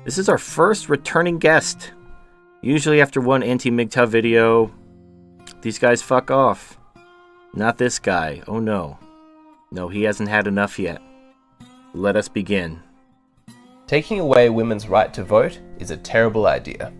This is our first returning guest. Usually after one anti-MGTOW video, these guys fuck off. Not this guy. Oh no. No, he hasn't had enough yet. Let us begin. Taking away women's right to vote is a terrible idea.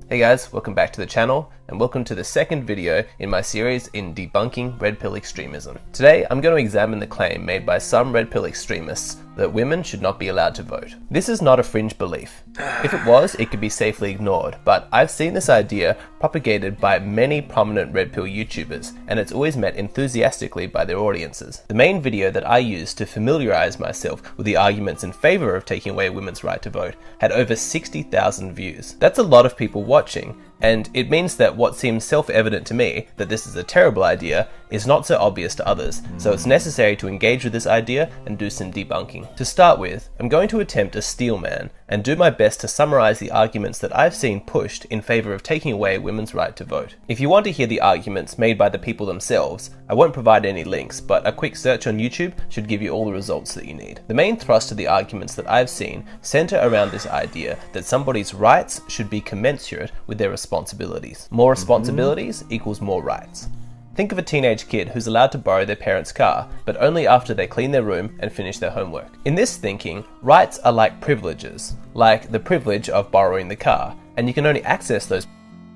Hey guys, welcome back to the channel, and welcome to the second video in my series in debunking red pill extremism. Today, I'm going to examine the claim made by some red pill extremists that women should not be allowed to vote. This is not a fringe belief. If it was, it could be safely ignored, but I've seen this idea propagated by many prominent red pill YouTubers, and it's always met enthusiastically by their audiences. The main video that I used to familiarize myself with the arguments in favor of taking away women's right to vote had over 60,000 views. That's a lot of people watching, and it means that what seems self-evident to me, that this is a terrible idea, is not so obvious to others, so it's necessary to engage with this idea and do some debunking. To start with, I'm going to attempt a steel man and do my best to summarize the arguments that I've seen pushed in favor of taking away women's right to vote. If you want to hear the arguments made by the people themselves, I won't provide any links, but a quick search on YouTube should give you all the results that you need. The main thrust of the arguments that I've seen center around this idea that somebody's rights should be commensurate with their responsibilities. More responsibilities equals more rights. Think of a teenage kid who's allowed to borrow their parents' car, but only after they clean their room and finish their homework. In this thinking, rights are like privileges, like the privilege of borrowing the car, and you can only access those.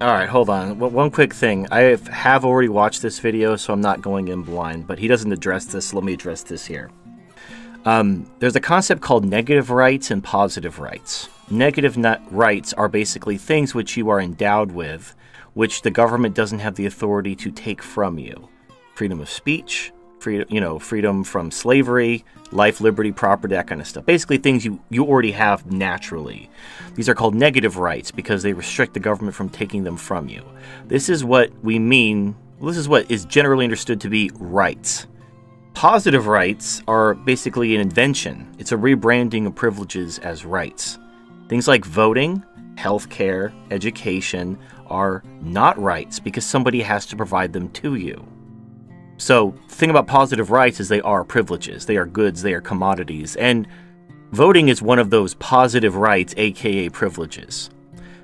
Alright, hold on. One quick thing. I have already watched this video, so I'm not going in blind, but he doesn't address this. Let me address this here. There's a concept called negative rights and positive rights. Negative rights are basically things which you are endowed with, which the government doesn't have the authority to take from you. Freedom of speech, freedom from slavery, life, liberty, property, that kind of stuff. Basically things you already have naturally. These are called negative rights because they restrict the government from taking them from you. This is what we mean, this is what is generally understood to be rights. Positive rights are basically an invention. It's a rebranding of privileges as rights. Things like voting, healthcare, education are not rights because somebody has to provide them to you. So the thing about positive rights is they are privileges, they are goods, they are commodities, and voting is one of those positive rights, aka privileges.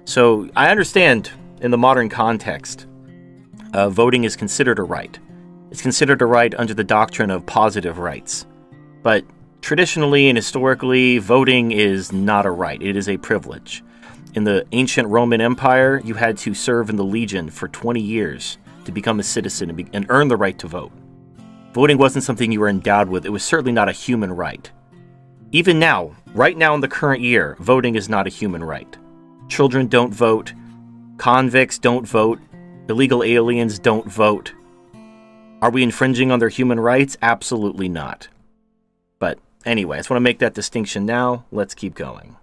So I understand in the modern context, voting is considered a right. It's considered a right under the doctrine of positive rights. But traditionally and historically, voting is not a right, it is a privilege. In the ancient Roman Empire, you had to serve in the legion for 20 years to become a citizen and earn the right to vote. Voting wasn't something you were endowed with. It was certainly not a human right. Even now, right now in the current year, voting is not a human right. Children don't vote. Convicts don't vote. Illegal aliens don't vote. Are we infringing on their human rights? Absolutely not. But anyway, I just want to make that distinction now. Let's keep going.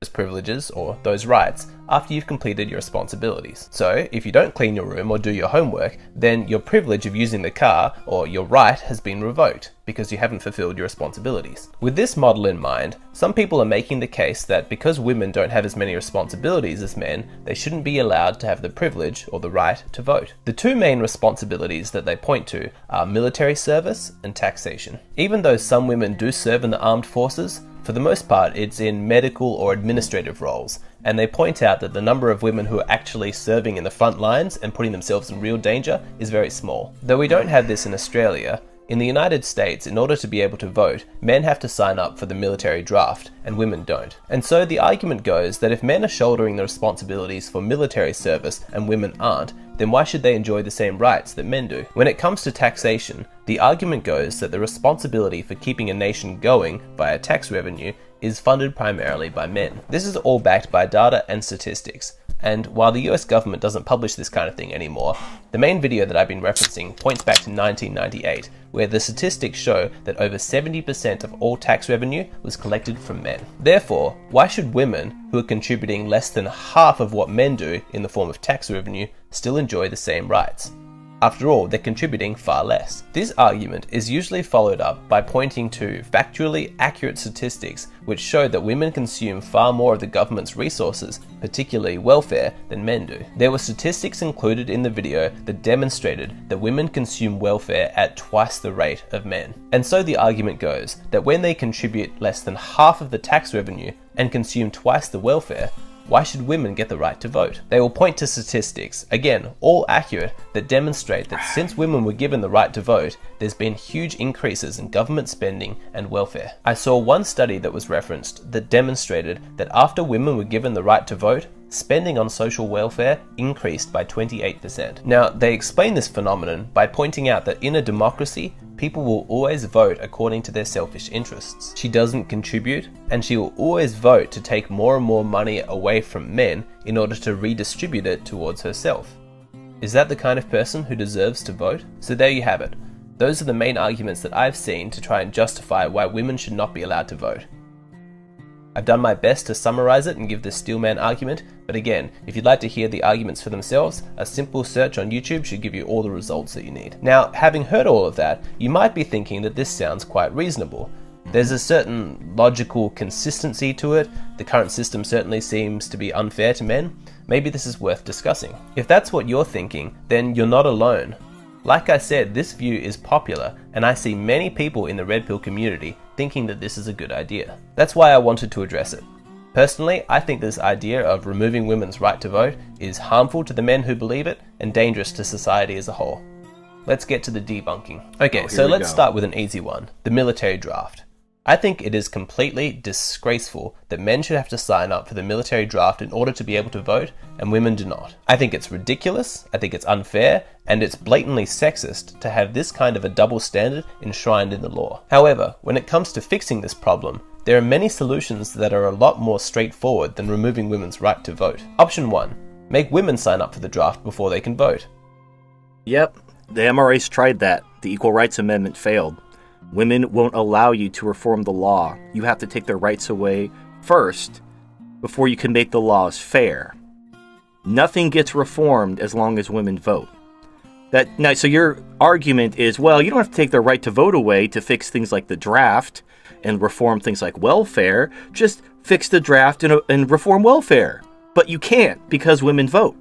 Those privileges or those rights after you've completed your responsibilities. So if you don't clean your room or do your homework, then your privilege of using the car or your right has been revoked because you haven't fulfilled your responsibilities. With this model in mind, some people are making the case that because women don't have as many responsibilities as men, they shouldn't be allowed to have the privilege or the right to vote. The two main responsibilities that they point to are military service and taxation. Even though some women do serve in the armed forces, for the most part, it's in medical or administrative roles, and they point out that the number of women who are actually serving in the front lines and putting themselves in real danger is very small. Though we don't have this in Australia, in the United States, in order to be able to vote, men have to sign up for the military draft, and women don't. And so the argument goes that if men are shouldering the responsibilities for military service and women aren't, then why should they enjoy the same rights that men do? When it comes to taxation, the argument goes that the responsibility for keeping a nation going via tax revenue is funded primarily by men. This is all backed by data and statistics. And while the US government doesn't publish this kind of thing anymore, the main video that I've been referencing points back to 1998, where the statistics show that over 70% of all tax revenue was collected from men. Therefore, why should women, who are contributing less than half of what men do in the form of tax revenue, still enjoy the same rights? After all, they're contributing far less. This argument is usually followed up by pointing to factually accurate statistics which show that women consume far more of the government's resources, particularly welfare, than men do. There were statistics included in the video that demonstrated that women consume welfare at twice the rate of men. And so the argument goes that when they contribute less than half of the tax revenue and consume twice the welfare, why should women get the right to vote? They will point to statistics, again, all accurate, that demonstrate that since women were given the right to vote, there's been huge increases in government spending and welfare. I saw one study that was referenced that demonstrated that after women were given the right to vote, spending on social welfare increased by 28%. Now, they explain this phenomenon by pointing out that in a democracy, people will always vote according to their selfish interests. She doesn't contribute, and she will always vote to take more and more money away from men in order to redistribute it towards herself. Is that the kind of person who deserves to vote? So there you have it. Those are the main arguments that I've seen to try and justify why women should not be allowed to vote. I've done my best to summarize it and give the Steelman argument, but again, if you'd like to hear the arguments for themselves, a simple search on YouTube should give you all the results that you need. Now, having heard all of that, you might be thinking that this sounds quite reasonable. There's a certain logical consistency to it. The current system certainly seems to be unfair to men. Maybe this is worth discussing. If that's what you're thinking, then you're not alone. Like I said, this view is popular, and I see many people in the Red Pill community thinking that this is a good idea. That's why I wanted to address it. Personally, I think this idea of removing women's right to vote is harmful to the men who believe it and dangerous to society as a whole. Let's get to the debunking. Okay, so let's start with an easy one, the military draft. I think it is completely disgraceful that men should have to sign up for the military draft in order to be able to vote, and women do not. I think it's ridiculous, I think it's unfair, and it's blatantly sexist to have this kind of a double standard enshrined in the law. However, when it comes to fixing this problem, there are many solutions that are a lot more straightforward than removing women's right to vote. Option 1. Make women sign up for the draft before they can vote. Yep, the MRA's tried that. The Equal Rights Amendment failed. Women won't allow you to reform the law. You have to take their rights away first before you can make the laws fair. Nothing gets reformed as long as women vote. So your argument is, well, you don't have to take their right to vote away to fix things like the draft and reform things like welfare. Just fix the draft and reform welfare. But you can't because women vote.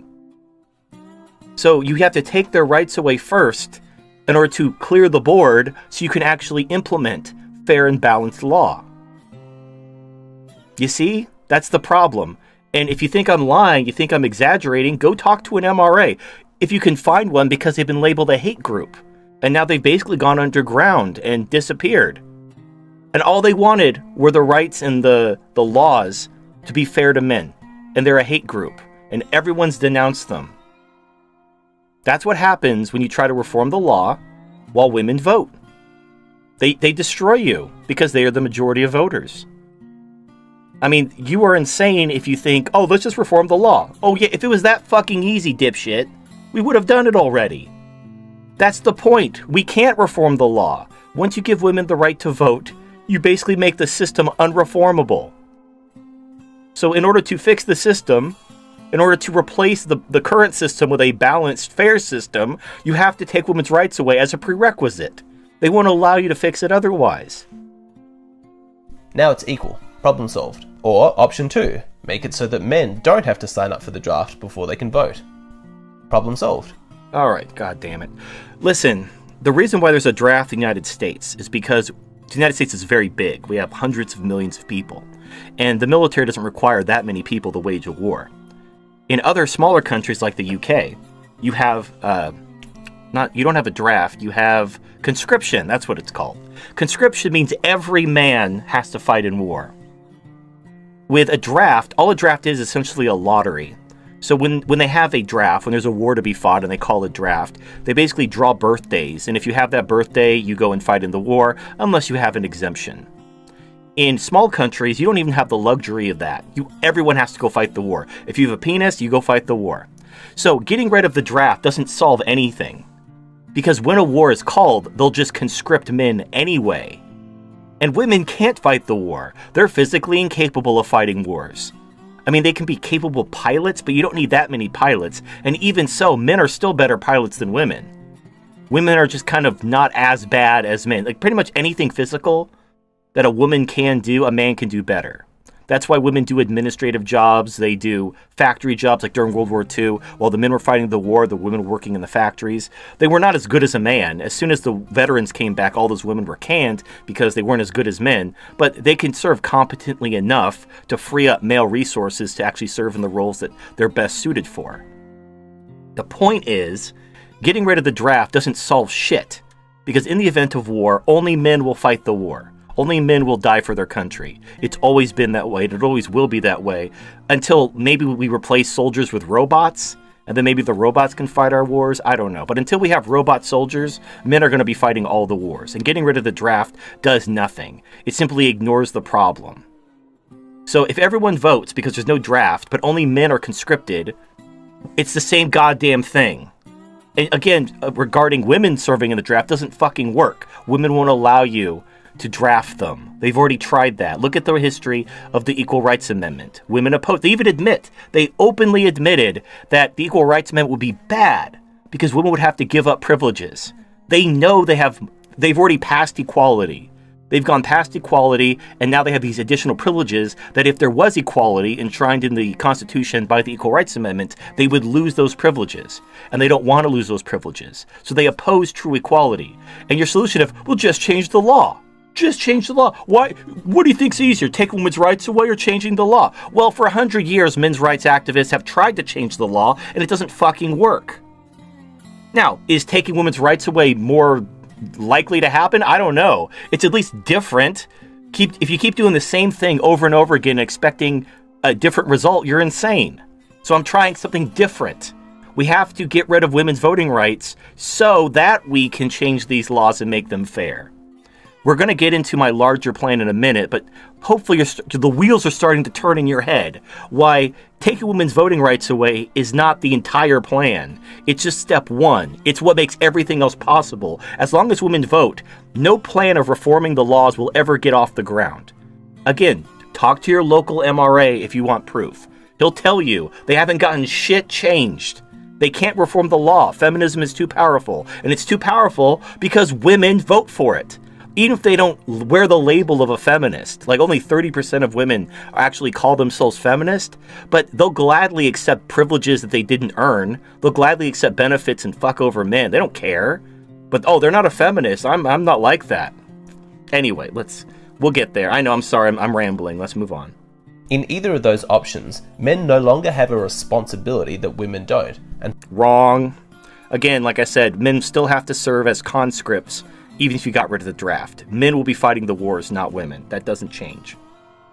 So you have to take their rights away first in order to clear the board so you can actually implement fair and balanced law. You see? That's the problem. And if you think I'm lying, you think I'm exaggerating, go talk to an MRA. If you can find one, because they've been labeled a hate group. And now they've basically gone underground and disappeared. And all they wanted were the rights and the laws to be fair to men. And they're a hate group. And everyone's denounced them. That's what happens when you try to reform the law while women vote. They destroy you because they are the majority of voters. I mean, you are insane if you think, oh, let's just reform the law. Oh yeah, if it was that fucking easy, dipshit, we would have done it already. That's the point. We can't reform the law. Once you give women the right to vote, you basically make the system unreformable. So in order to fix the system, in order to replace the current system with a balanced, fair system, you have to take women's rights away as a prerequisite. They won't allow you to fix it otherwise. Now it's equal. Problem solved. Or option 2, make it so that men don't have to sign up for the draft before they can vote. Problem solved. Alright, god damn it. Listen, the reason why there's a draft in the United States is because the United States is very big. We have hundreds of millions of people. And the military doesn't require that many people to wage a war. In other smaller countries like the UK, you have, you don't have a draft, you have conscription, that's what it's called. Conscription means every man has to fight in war. With a draft, all a draft is essentially a lottery. So when they have a draft, when there's a war to be fought and they call it draft, they basically draw birthdays. And if you have that birthday, you go and fight in the war, unless you have an exemption. In small countries, you don't even have the luxury of that. Everyone has to go fight the war. If you have a penis, you go fight the war. So getting rid of the draft doesn't solve anything. Because when a war is called, they'll just conscript men anyway. And women can't fight the war. They're physically incapable of fighting wars. I mean, they can be capable pilots, but you don't need that many pilots. And even so, men are still better pilots than women. Women are just kind of not as bad as men. Like pretty much anything physical that a woman can do, a man can do better. That's why women do administrative jobs. They do factory jobs, like during World War II. While the men were fighting the war, the women were working in the factories. They were not as good as a man. As soon as the veterans came back, all those women were canned because they weren't as good as men. But they can serve competently enough to free up male resources to actually serve in the roles that they're best suited for. The point is, getting rid of the draft doesn't solve shit. Because in the event of war, only men will fight the war. Only men will die for their country. It's always been that way, and it always will be that way, until maybe we replace soldiers with robots, and then maybe the robots can fight our wars. I don't know. But until we have robot soldiers, men are going to be fighting all the wars. And getting rid of the draft does nothing. It simply ignores the problem. So if everyone votes because there's no draft, but only men are conscripted, it's the same goddamn thing. And again, regarding women serving in the draft, doesn't fucking work. Women won't allow you to draft them. They've already tried that. Look at the history of the Equal Rights Amendment. Women opposed. They openly admitted that the Equal Rights Amendment would be bad because women would have to give up privileges. They know they've already passed equality. They've gone past equality, and now they have these additional privileges that if there was equality enshrined in the Constitution by the Equal Rights Amendment, they would lose those privileges. And they don't want to lose those privileges. So they oppose true equality. And your solution is, we'll just change the law. Just change the law. Why? What do you think's easier, take women's rights away or changing the law? Well, for 100 years, men's rights activists have tried to change the law, and it doesn't fucking work. Now, is taking women's rights away more likely to happen? I don't know. It's at least different. If you keep doing the same thing over and over again, expecting a different result, you're insane. So I'm trying something different. We have to get rid of women's voting rights so that we can change these laws and make them fair. We're going to get into my larger plan in a minute, but hopefully the wheels are starting to turn in your head. Why taking women's voting rights away is not the entire plan. It's just step one. It's what makes everything else possible. As long as women vote, no plan of reforming the laws will ever get off the ground. Again, talk to your local MRA if you want proof. He'll tell you they haven't gotten shit changed. They can't reform the law. Feminism is too powerful. And it's too powerful because women vote for it. Even if they don't wear the label of a feminist, like only 30% of women actually call themselves feminist, but they'll gladly accept privileges that they didn't earn. They'll gladly accept benefits and fuck over men. They don't care. But, oh, they're not a feminist. I'm not like that. Anyway, we'll get there. I know, I'm sorry, I'm rambling. Let's move on. In either of those options, men no longer have a responsibility that women don't. And wrong. Again, like I said, men still have to serve as conscripts. Even if you got rid of the draft, men will be fighting the wars, not women. That doesn't change.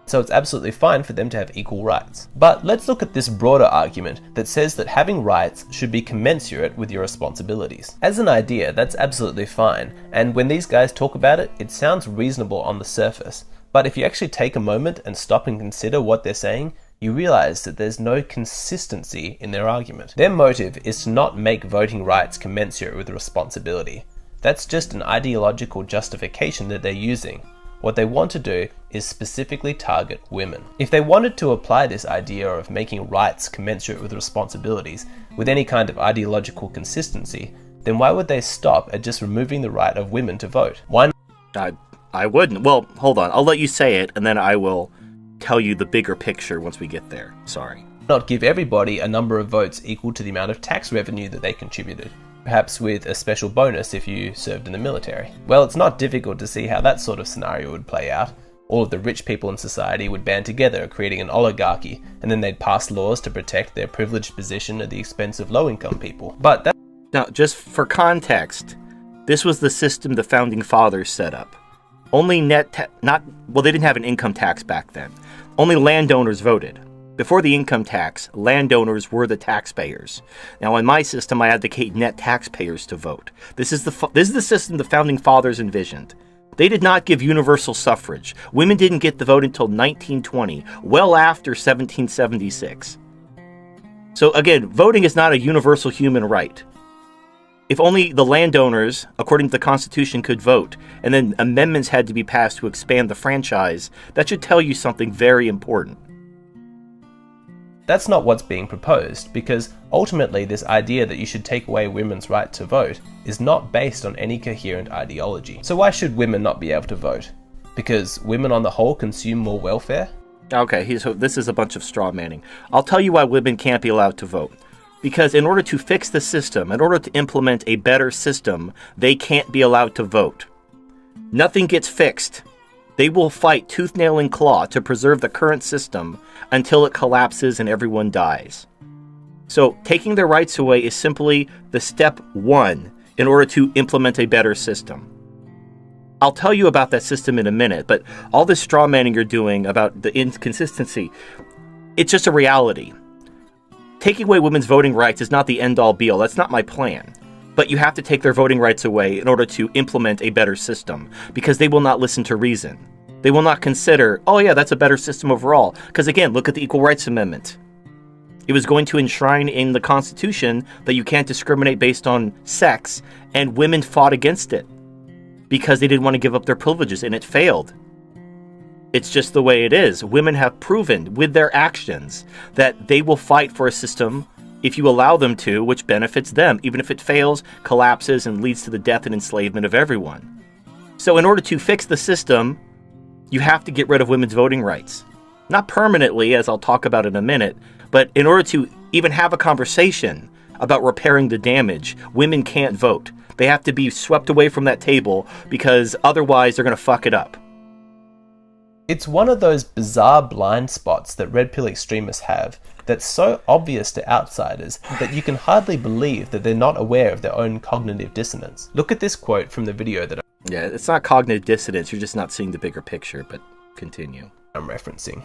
So it's absolutely fine for them to have equal rights. But let's look at this broader argument that says that having rights should be commensurate with your responsibilities. As an idea, that's absolutely fine, and when these guys talk about it, it sounds reasonable on the surface. But if you actually take a moment and stop and consider what they're saying, you realize that there's no consistency in their argument. Their motive is to not make voting rights commensurate with responsibility. That's just an ideological justification that they're using. What they want to do is specifically target women. If they wanted to apply this idea of making rights commensurate with responsibilities with any kind of ideological consistency, then why would they stop at just removing the right of women to vote? Why not? I wouldn't. Well, hold on. I'll let you say it, and then I will tell you the bigger picture once we get there. Sorry. Not give everybody a number of votes equal to the amount of tax revenue that they contributed. Perhaps with a special bonus if you served in the military. Well, it's not difficult to see how that sort of scenario would play out. All of the rich people in society would band together, creating an oligarchy, and then they'd pass laws to protect their privileged position at the expense of low-income people. But that... Now, just for context, this was the system the Founding Fathers set up. Only they didn't have an income tax back then. Only landowners voted. Before the income tax, landowners were the taxpayers. Now, in my system, I advocate net taxpayers to vote. This is the system the Founding Fathers envisioned. They did not give universal suffrage. Women didn't get the vote until 1920, well after 1776. So again, voting is not a universal human right. If only the landowners, according to the Constitution, could vote, and then amendments had to be passed to expand the franchise, that should tell you something very important. That's not what's being proposed, because ultimately this idea that you should take away women's right to vote is not based on any coherent ideology. So why should women not be able to vote? Because women on the whole consume more welfare? Okay, so this is a bunch of straw manning. I'll tell you why women can't be allowed to vote. Because in order to fix the system, in order to implement a better system, they can't be allowed to vote. Nothing gets fixed. They will fight tooth, nail, and claw to preserve the current system until it collapses and everyone dies. So taking their rights away is simply the step one in order to implement a better system. I'll tell you about that system in a minute, but all this straw manning you're doing about the inconsistency, it's just a reality. Taking away women's voting rights is not the end-all be-all. That's not my plan. But you have to take their voting rights away in order to implement a better system, because they will not listen to reason. They will not consider, oh yeah, that's a better system overall. Because again, look at the Equal Rights Amendment. It was going to enshrine in the Constitution that you can't discriminate based on sex, and women fought against it because they didn't want to give up their privileges, and it failed. It's just the way it is. Women have proven with their actions that they will fight for a system if you allow them to, which benefits them, even if it fails, collapses, and leads to the death and enslavement of everyone. So in order to fix the system, you have to get rid of women's voting rights. Not permanently, as I'll talk about in a minute, but in order to even have a conversation about repairing the damage, women can't vote. They have to be swept away from that table because otherwise they're going to fuck it up. It's one of those bizarre blind spots that red pill extremists have that's so obvious to outsiders that you can hardly believe that they're not aware of their own cognitive dissonance. Look at this quote from the video that Yeah, it's not cognitive dissonance, you're just not seeing the bigger picture, but continue. I'm referencing.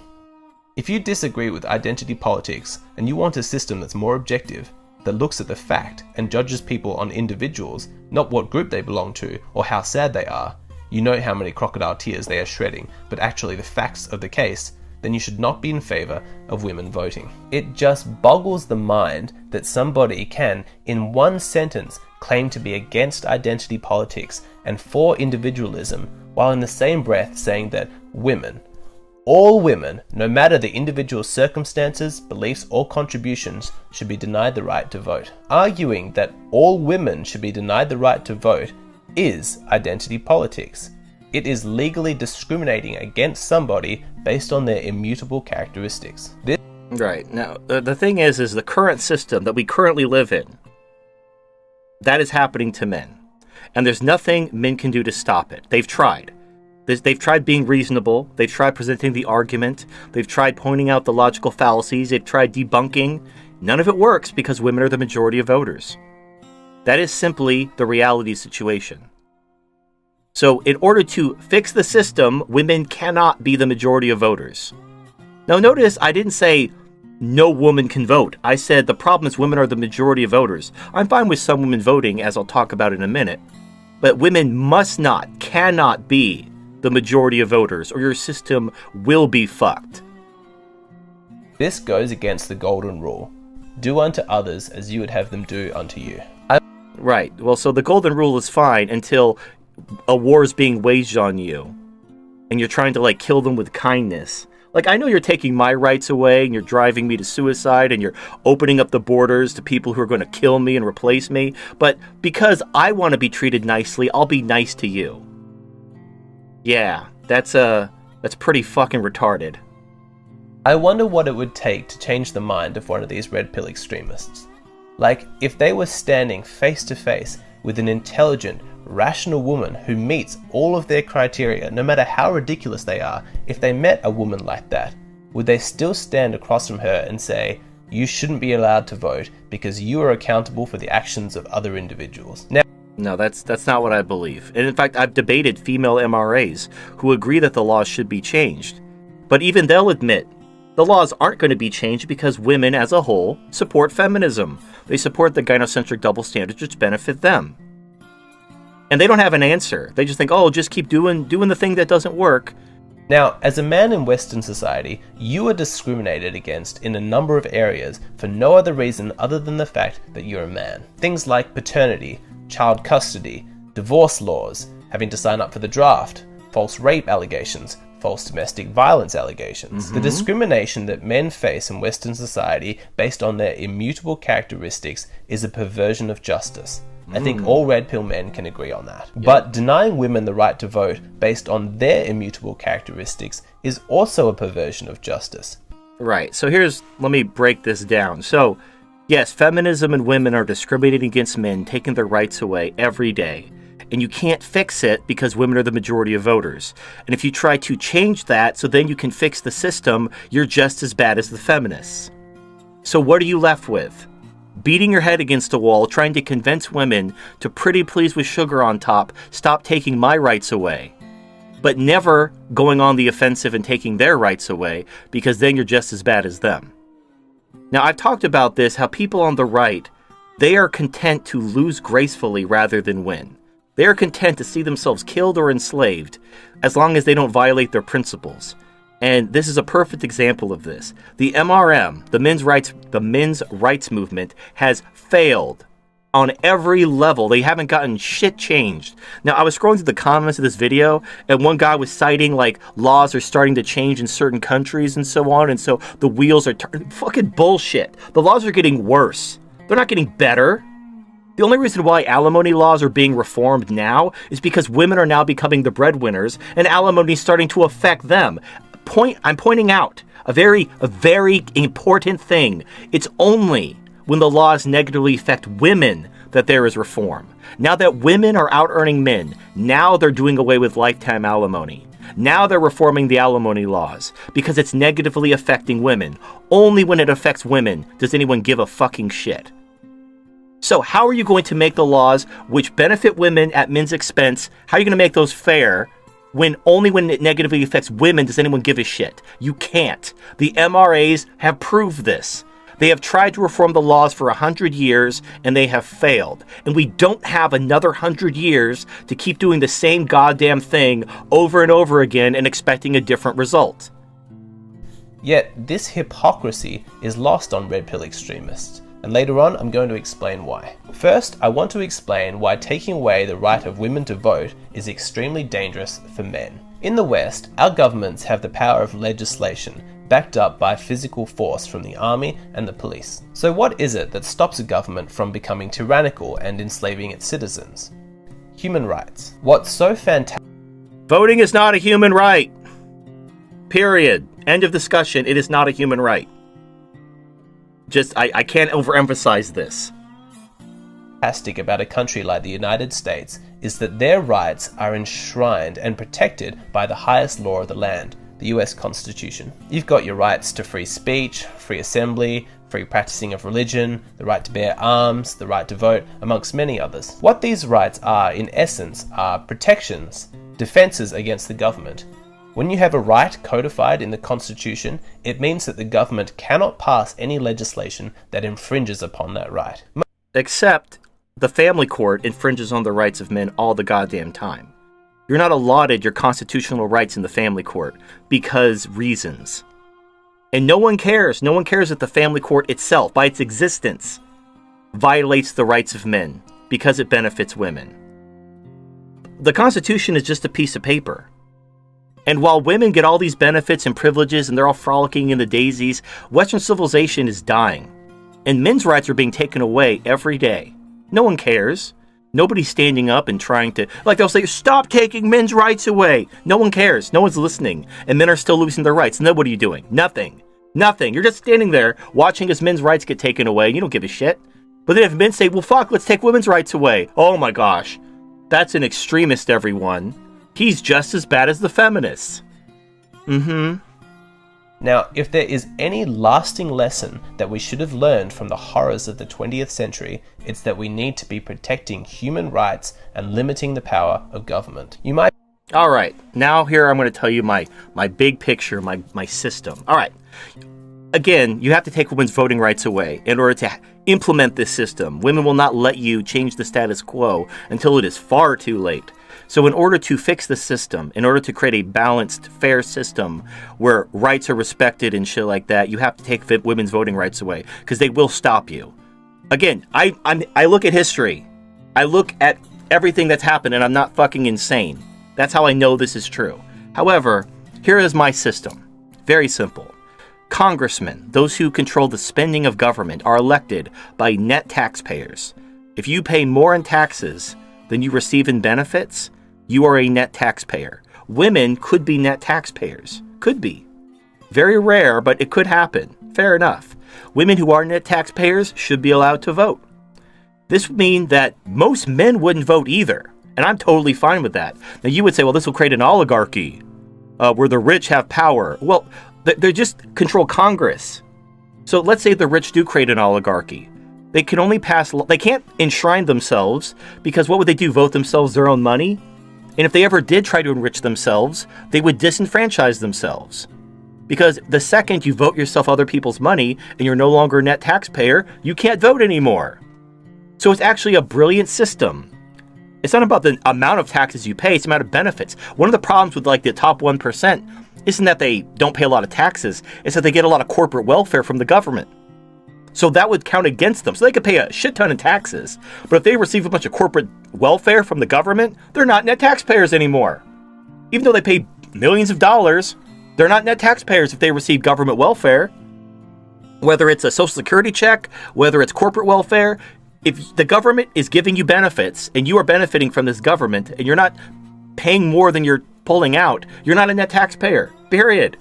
If you disagree with identity politics and you want a system that's more objective, that looks at the fact and judges people on individuals, not what group they belong to or how sad they are, you know how many crocodile tears they are shedding, but actually the facts of the case, then you should not be in favour of women voting. It just boggles the mind that somebody can, in one sentence, claim to be against identity politics and for individualism, while in the same breath saying that women, all women, no matter the individual circumstances, beliefs, or contributions, should be denied the right to vote. Arguing that all women should be denied the right to vote is identity politics. It is legally discriminating against somebody based on their immutable characteristics. Right. Now, the thing is the current system that we currently live in, that is happening to men. And there's nothing men can do to stop it. They've tried. They've tried being reasonable. They've tried presenting the argument. They've tried pointing out the logical fallacies. They've tried debunking. None of it works because women are the majority of voters. That is simply the reality situation. So in order to fix the system, women cannot be the majority of voters. Now notice I didn't say no woman can vote. I said the problem is women are the majority of voters. I'm fine with some women voting, as I'll talk about in a minute. But women must not, cannot be the majority of voters, or your system will be fucked. This goes against the golden rule. Do unto others as you would have them do unto you. Right. Well, so the golden rule is fine until a war is being waged on you and you're trying to kill them with kindness. I know you're taking my rights away and you're driving me to suicide and you're opening up the borders to people who are going to kill me and replace me, but because I want to be treated nicely, I'll be nice to you. Yeah, that's pretty fucking retarded. I wonder what it would take to change the mind of one of these red pill extremists. If they were standing face to face with an intelligent, rational woman who meets all of their criteria, no matter how ridiculous they are, if they met a woman like that, would they still stand across from her and say, you shouldn't be allowed to vote because you are accountable for the actions of other individuals? Now, no, that's not what I believe. And in fact, I've debated female MRAs who agree that the laws should be changed. But even they'll admit the laws aren't going to be changed because women as a whole support feminism. They support the gynocentric double standards which benefit them. And they don't have an answer. They just think, oh, just keep doing the thing that doesn't work. Now, as a man in Western society, you are discriminated against in a number of areas for no other reason other than the fact that you're a man. Things like paternity, child custody, divorce laws, having to sign up for the draft, false rape allegations, false domestic violence allegations. The discrimination that men face in Western society based on their immutable characteristics is a perversion of justice. I think all red pill men can agree on that. Yeah. But denying women the right to vote based on their immutable characteristics is also a perversion of justice. Right. So let me break this down. So, yes, feminism and women are discriminating against men, taking their rights away every day. And you can't fix it because women are the majority of voters. And if you try to change that so then you can fix the system, you're just as bad as the feminists. So what are you left with? Beating your head against a wall, trying to convince women to pretty please with sugar on top, stop taking my rights away. But never going on the offensive and taking their rights away, because then you're just as bad as them. Now, I've talked about this, how people on the right, they are content to lose gracefully rather than win. They are content to see themselves killed or enslaved, as long as they don't violate their principles. And this is a perfect example of this. The MRM, the men's rights movement, has failed on every level. They haven't gotten shit changed. Now, I was scrolling through the comments of this video, and one guy was citing, like, laws are starting to change in certain countries and so on, and so the wheels are turning. Fucking bullshit. The laws are getting worse. They're not getting better. The only reason why alimony laws are being reformed now is because women are now becoming the breadwinners, and alimony is starting to affect them. I'm pointing out a very important thing. It's only when the laws negatively affect women that there is reform. Now that women are out earning men, now they're doing away with lifetime alimony. Now they're reforming the alimony laws because it's negatively affecting women. Only when it affects women does anyone give a fucking shit. So how are you going to make the laws which benefit women at men's expense, how are you going to make those fair when it negatively affects women does anyone give a shit? You can't. The MRAs have proved this. They have tried to reform the laws for 100 years, and they have failed. And we don't have another 100 years to keep doing the same goddamn thing over and over again and expecting a different result. Yet, this hypocrisy is lost on red pill extremists. And later on, I'm going to explain why. First, I want to explain why taking away the right of women to vote is extremely dangerous for men. In the West, our governments have the power of legislation, backed up by physical force from the army and the police. So what is it that stops a government from becoming tyrannical and enslaving its citizens? Human rights. What's so fantastic? Voting is not a human right. Period. End of discussion. It is not a human right. I can't overemphasize this. About a country like the United States is that their rights are enshrined and protected by the highest law of the land, the US Constitution. You've got your rights to free speech, free assembly, free practicing of religion, the right to bear arms, the right to vote, amongst many others. What these rights are, in essence, are protections, defenses against the government. When you have a right codified in the Constitution, it means that the government cannot pass any legislation that infringes upon that right. Except the family court infringes on the rights of men all the goddamn time. You're not allotted your constitutional rights in the family court because reasons. And no one cares. No one cares that the family court itself, by its existence, violates the rights of men because it benefits women. The Constitution is just a piece of paper. And while women get all these benefits and privileges and they're all frolicking in the daisies, Western civilization is dying. And men's rights are being taken away every day. No one cares. Nobody's standing up and trying to... they'll say, stop taking men's rights away. No one cares. No one's listening. And men are still losing their rights. And then what are you doing? Nothing. Nothing. You're just standing there watching as men's rights get taken away. You don't give a shit. But then if men say, well, fuck, let's take women's rights away. Oh my gosh. That's an extremist, everyone. He's just as bad as the feminists. Now, if there is any lasting lesson that we should have learned from the horrors of the 20th century, it's that we need to be protecting human rights and limiting the power of government. You might... All right, now here I'm going to tell you my big picture, my system. All right, again, you have to take women's voting rights away in order to implement this system. Women will not let you change the status quo until it is far too late. So in order to fix the system, in order to create a balanced, fair system where rights are respected and shit like that, you have to take women's voting rights away because they will stop you. Again, I look at history. I look at everything that's happened and I'm not fucking insane. That's how I know this is true. However, here is my system. Very simple. Congressmen, those who control the spending of government, are elected by net taxpayers. If you pay more in taxes than you receive in benefits, you are a net taxpayer. Women could be net taxpayers. Could be. Very rare, but it could happen. Fair enough. Women who are net taxpayers should be allowed to vote. This would mean that most men wouldn't vote either. And I'm totally fine with that. Now you would say, well, this will create an oligarchy where the rich have power. Well, they just control Congress. So let's say the rich do create an oligarchy. They can only they can't enshrine themselves because what would they do? Vote themselves their own money? And if they ever did try to enrich themselves, they would disenfranchise themselves. Because the second you vote yourself other people's money and you're no longer a net taxpayer, you can't vote anymore. So it's actually a brilliant system. It's not about the amount of taxes you pay, it's the amount of benefits. One of the problems with like the top 1% isn't that they don't pay a lot of taxes, it's that they get a lot of corporate welfare from the government. So that would count against them. So they could pay a shit ton in taxes, but if they receive a bunch of corporate welfare from the government, they're not net taxpayers anymore. Even though they pay millions of dollars, they're not net taxpayers if they receive government welfare. Whether it's a social security check, whether it's corporate welfare, if the government is giving you benefits and you are benefiting from this government and you're not paying more than you're pulling out, you're not a net taxpayer, period.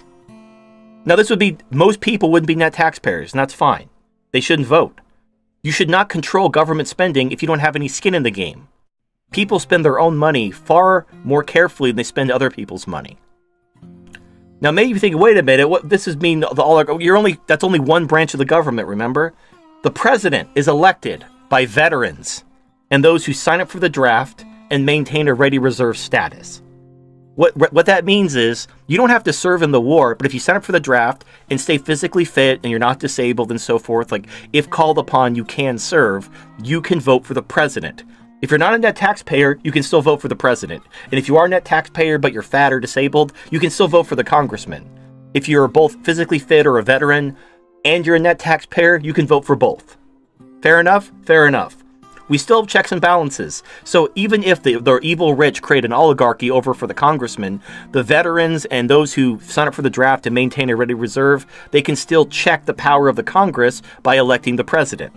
Now this would be, most people wouldn't be net taxpayers, and that's fine. They shouldn't vote. You should not control government spending if you don't have any skin in the game. People spend their own money far more carefully than they spend other people's money. Now maybe you think, wait a minute, what this is mean that's only one branch of the government, remember? The president is elected by veterans and those who sign up for the draft and maintain a ready reserve status. What that means is you don't have to serve in the war, but if you sign up for the draft and stay physically fit and you're not disabled and so forth, like if called upon you can serve, you can vote for the president. If you're not a net taxpayer, you can still vote for the president. And if you are a net taxpayer but you're fat or disabled, you can still vote for the congressman. If you're both physically fit or a veteran and you're a net taxpayer, you can vote for both. Fair enough? Fair enough. We still have checks and balances. So even if the evil rich create an oligarchy over for the congressman, the veterans and those who sign up for the draft and maintain a ready reserve, they can still check the power of the Congress by electing the president.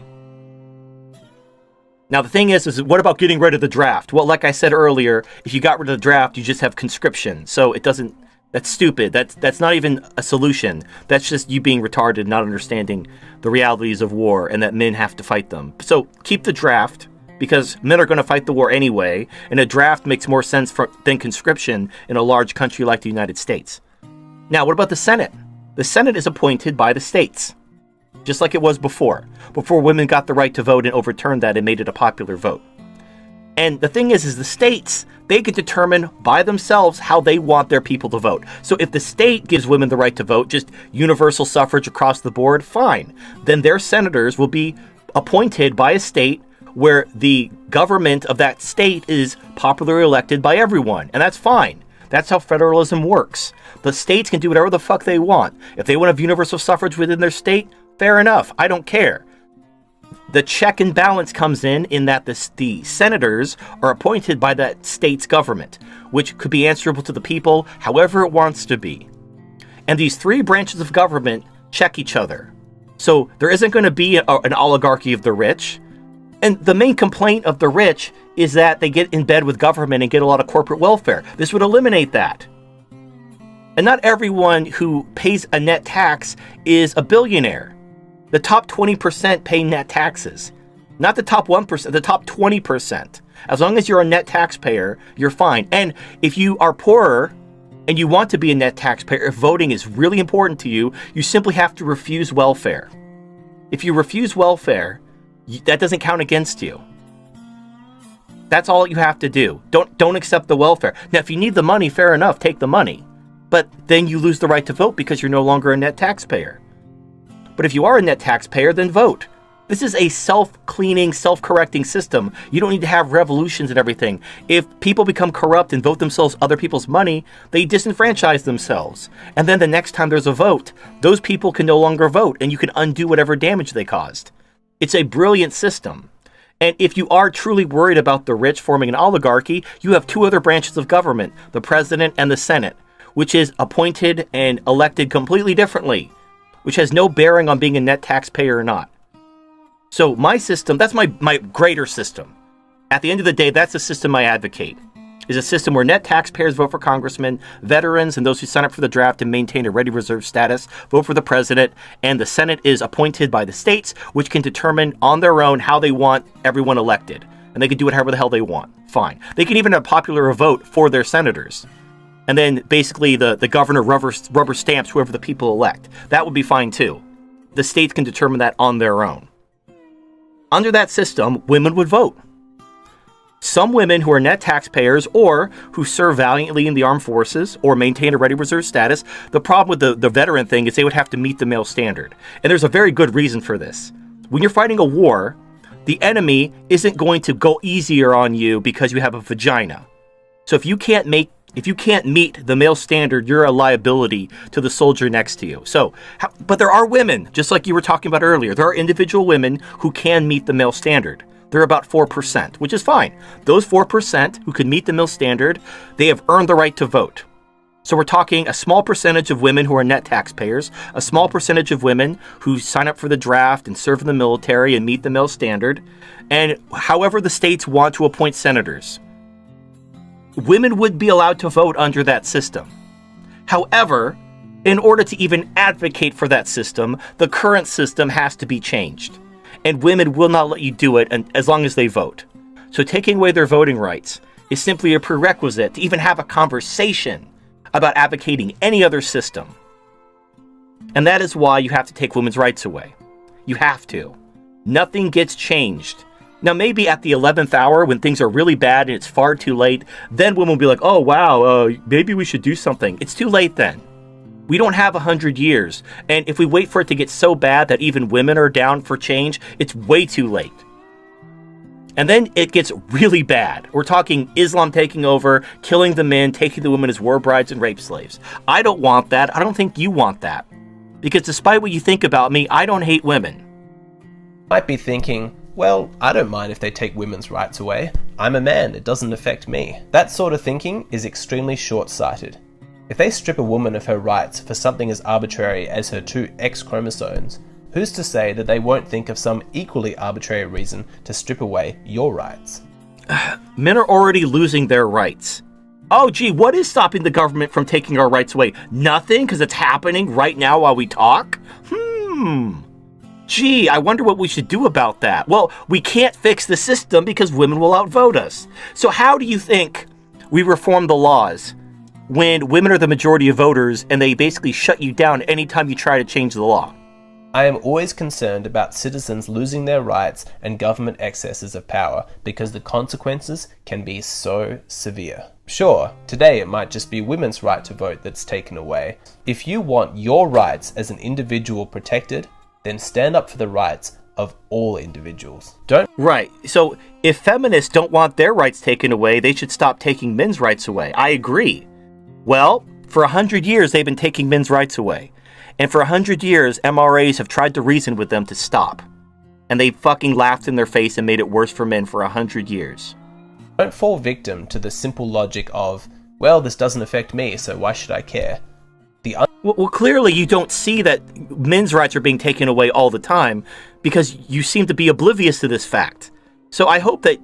Now the thing is what about getting rid of the draft? Well, like I said earlier, if you got rid of the draft, you just have conscription. So it doesn't, that's stupid. That's not even a solution. That's just you being retarded, not understanding the realities of war and that men have to fight them. So keep the draft, because men are going to fight the war anyway, and a draft makes more sense than conscription in a large country like the United States. Now, what about the Senate? The Senate is appointed by the states, just like it was before women got the right to vote and overturned that and made it a popular vote. And the thing is the states, they can determine by themselves how they want their people to vote. So if the state gives women the right to vote, just universal suffrage across the board, fine. Then their senators will be appointed by a state where the government of that state is popularly elected by everyone. And that's fine. That's how federalism works. The states can do whatever the fuck they want. If they want to have universal suffrage within their state, fair enough. I don't care. The check and balance comes in that the senators are appointed by that state's government, which could be answerable to the people however it wants to be. And these three branches of government check each other. So there isn't going to be an oligarchy of the rich. And the main complaint of the rich is that they get in bed with government and get a lot of corporate welfare. This would eliminate that. And not everyone who pays a net tax is a billionaire. The top 20% pay net taxes. Not the top 1%, the top 20%. As long as you're a net taxpayer, you're fine. And if you are poorer and you want to be a net taxpayer, if voting is really important to you, you simply have to refuse welfare. If you refuse welfare, that doesn't count against you. That's all you have to do. Don't accept the welfare. Now, if you need the money, fair enough, take the money. But then you lose the right to vote because you're no longer a net taxpayer. But if you are a net taxpayer, then vote. This is a self-cleaning, self-correcting system. You don't need to have revolutions and everything. If people become corrupt and vote themselves other people's money, they disenfranchise themselves. And then the next time there's a vote, those people can no longer vote, and you can undo whatever damage they caused. It's a brilliant system. And if you are truly worried about the rich forming an oligarchy, you have two other branches of government, the president and the Senate, which is appointed and elected completely differently, which has no bearing on being a net taxpayer or not. So my system, that's my greater system. At the end of the day, that's the system I advocate. Is a system where net taxpayers vote for congressmen, veterans, and those who sign up for the draft and maintain a ready reserve status vote for the president, and the Senate is appointed by the states, which can determine on their own how they want everyone elected. And they can do it however the hell they want. Fine. They can even have popular vote for their senators. And then basically the governor rubber stamps whoever the people elect. That would be fine too. The states can determine that on their own. Under that system, women would vote. Some women who are net taxpayers or who serve valiantly in the armed forces or maintain a ready reserve status, the problem with the veteran thing is they would have to meet the male standard. And there's a very good reason for this. When you're fighting a war, the enemy isn't going to go easier on you because you have a vagina. So if you can't meet the male standard, you're a liability to the soldier next to you. But there are women, just like you were talking about earlier, there are individual women who can meet the male standard. They're about 4%, which is fine. Those 4% who can meet the male standard, they have earned the right to vote. So we're talking a small percentage of women who are net taxpayers, a small percentage of women who sign up for the draft and serve in the military and meet the male standard, and however the states want to appoint senators. Women would be allowed to vote under that system. However, in order to even advocate for that system, the current system has to be changed. And women will not let you do it as long as they vote. So taking away their voting rights is simply a prerequisite to even have a conversation about advocating any other system. And that is why you have to take women's rights away. You have to. Nothing gets changed. Now, maybe at the 11th hour, when things are really bad and it's far too late, then women will be like, oh, wow, maybe we should do something. It's too late then. We don't have 100 years. And if we wait for it to get so bad that even women are down for change, it's way too late. And then it gets really bad. We're talking Islam taking over, killing the men, taking the women as war brides and rape slaves. I don't want that. I don't think you want that. Because despite what you think about me, I don't hate women. Might be thinking, well, I don't mind if they take women's rights away. I'm a man, it doesn't affect me. That sort of thinking is extremely short-sighted. If they strip a woman of her rights for something as arbitrary as her 2 X chromosomes, who's to say that they won't think of some equally arbitrary reason to strip away your rights? Men are already losing their rights. Oh, gee, what is stopping the government from taking our rights away? Nothing, because it's happening right now while we talk? Gee, I wonder what we should do about that. Well, we can't fix the system because women will outvote us. So how do you think we reform the laws when women are the majority of voters and they basically shut you down anytime you try to change the law? I am always concerned about citizens losing their rights and government excesses of power because the consequences can be so severe. Sure, today it might just be women's right to vote that's taken away. If you want your rights as an individual protected, then stand up for the rights of all individuals. Right. So if feminists don't want their rights taken away, they should stop taking men's rights away. I agree. Well, for 100 years, they've been taking men's rights away. And for 100 years, MRAs have tried to reason with them to stop. And they fucking laughed in their face and made it worse for men for 100 years. Don't fall victim to the simple logic of, well, this doesn't affect me, so why should I care? Well, clearly you don't see that men's rights are being taken away all the time because you seem to be oblivious to this fact. So I hope that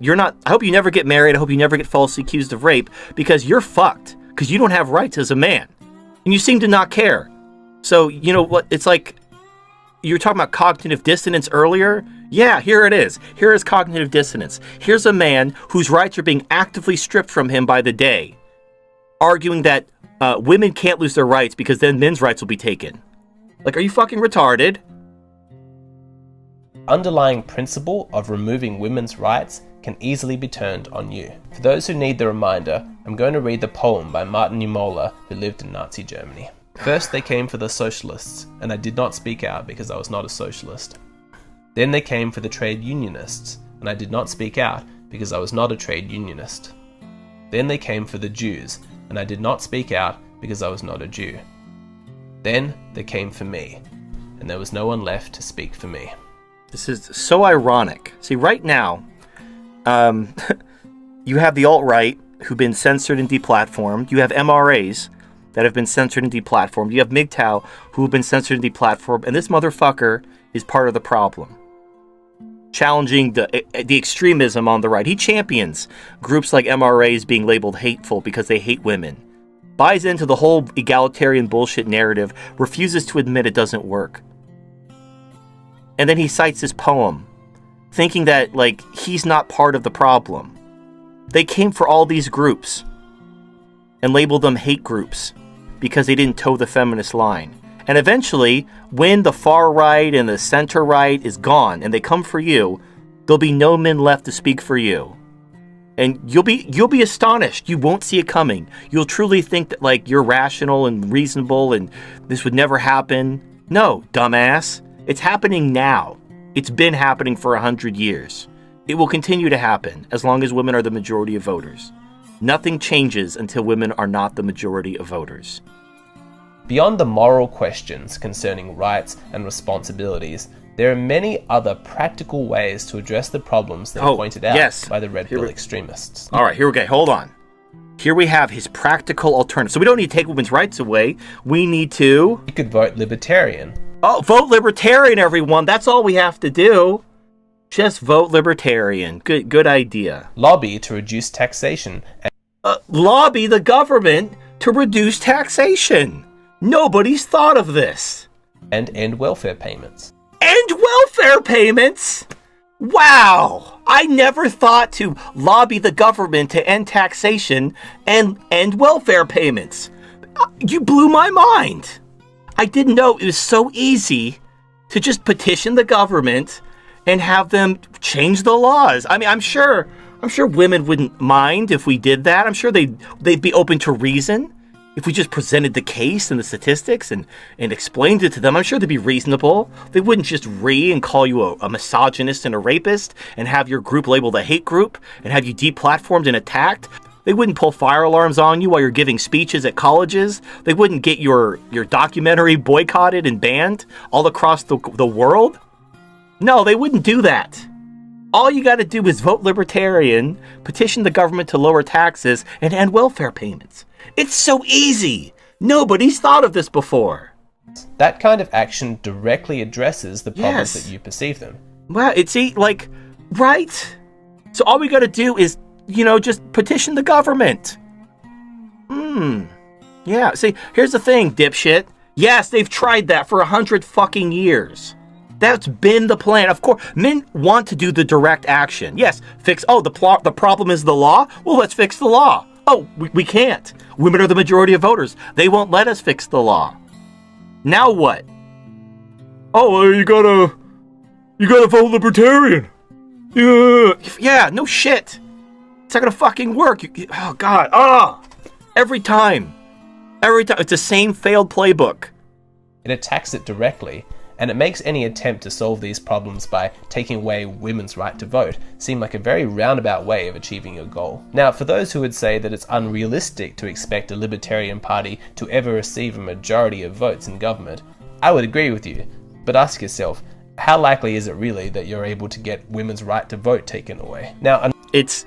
I hope you never get married. I hope you never get falsely accused of rape because you're fucked because you don't have rights as a man. And you seem to not care. So, you know what? It's like you were talking about cognitive dissonance earlier. Yeah, here it is. Here is cognitive dissonance. Here's a man whose rights are being actively stripped from him by the day, arguing that women can't lose their rights because then men's rights will be taken. Like, are you fucking retarded? Underlying principle of removing women's rights can easily be turned on you. For those who need the reminder, I'm going to read the poem by Martin Niemöller, who lived in Nazi Germany. First they came for the socialists, and I did not speak out because I was not a socialist. Then they came for the trade unionists, and I did not speak out because I was not a trade unionist. Then they came for the Jews, and I did not speak out because I was not a Jew. Then they came for me, and there was no one left to speak for me. This is so ironic. See, right now, you have the alt-right who've been censored and deplatformed. You have MRAs that have been censored and deplatformed. You have MGTOW who have been censored and deplatformed. And this motherfucker is part of the problem. challenging the extremism on the right. He champions groups like MRAs being labeled hateful because they hate women. Buys into the whole egalitarian bullshit narrative, refuses to admit it doesn't work. And then he cites his poem, thinking that, like, he's not part of the problem. They came for all these groups and labeled them hate groups because they didn't toe the feminist line. And eventually, when the far right and the center right is gone and they come for you, there'll be no men left to speak for you. And you'll be astonished. You won't see it coming. You'll truly think that, like, you're rational and reasonable and this would never happen. No, dumbass. It's happening now. It's been happening for 100 years. It will continue to happen as long as women are the majority of voters. Nothing changes until women are not the majority of voters. Beyond the moral questions concerning rights and responsibilities, there are many other practical ways to address the problems that are pointed out by the Red Pill extremists. All right, here we go. Hold on. Here we have his practical alternative. So we don't need to take women's rights away. We need to... You could vote libertarian. Oh, vote libertarian, everyone. That's all we have to do. Just vote libertarian. Good idea. Lobby to reduce taxation. Lobby the government to reduce taxation. Nobody's thought of this. And end welfare payments. End welfare payments? Wow! I never thought to lobby the government to end taxation and end welfare payments. You blew my mind. I didn't know it was so easy to just petition the government and have them change the laws. I mean, I'm sure women wouldn't mind if we did that. I'm sure they'd be open to reason if we just presented the case and the statistics and explained it to them. I'm sure they'd be reasonable. They wouldn't just and call you a misogynist and a rapist and have your group labeled a hate group and have you deplatformed and attacked. They wouldn't pull fire alarms on you while you're giving speeches at colleges. They wouldn't get your documentary boycotted and banned all across the world. No, they wouldn't do that. All you got to do is vote libertarian, petition the government to lower taxes, and end welfare payments. It's so easy. Nobody's thought of this before. That kind of action directly addresses the problems that you perceive them. Well, right? So all we got to do is, just petition the government. Yeah, see, here's the thing, dipshit. Yes, they've tried that for 100 fucking years. That's been the plan. Of course, men want to do the direct action. Yes, the problem is the law? Well, let's fix the law. Oh, we can't. Women are the majority of voters. They won't let us fix the law. Now what? Oh, you gotta vote libertarian. Yeah, no shit. It's not gonna fucking work. Oh, God. Every time. It's the same failed playbook. It attacks it directly, and it makes any attempt to solve these problems by taking away women's right to vote seem like a very roundabout way of achieving your goal. Now, for those who would say that it's unrealistic to expect a Libertarian Party to ever receive a majority of votes in government, I would agree with you, but ask yourself, how likely is it really that you're able to get women's right to vote taken away? Now, this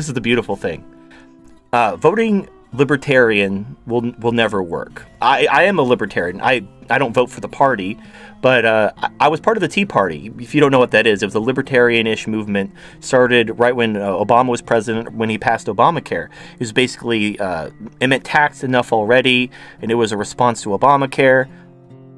is the beautiful thing. Voting libertarian will never work. I am a libertarian. I don't vote for the party, but I was part of the Tea Party. If you don't know what that is, it was a libertarian-ish movement started right when Obama was president, when he passed Obamacare. It was basically, it meant taxed enough already, and it was a response to Obamacare.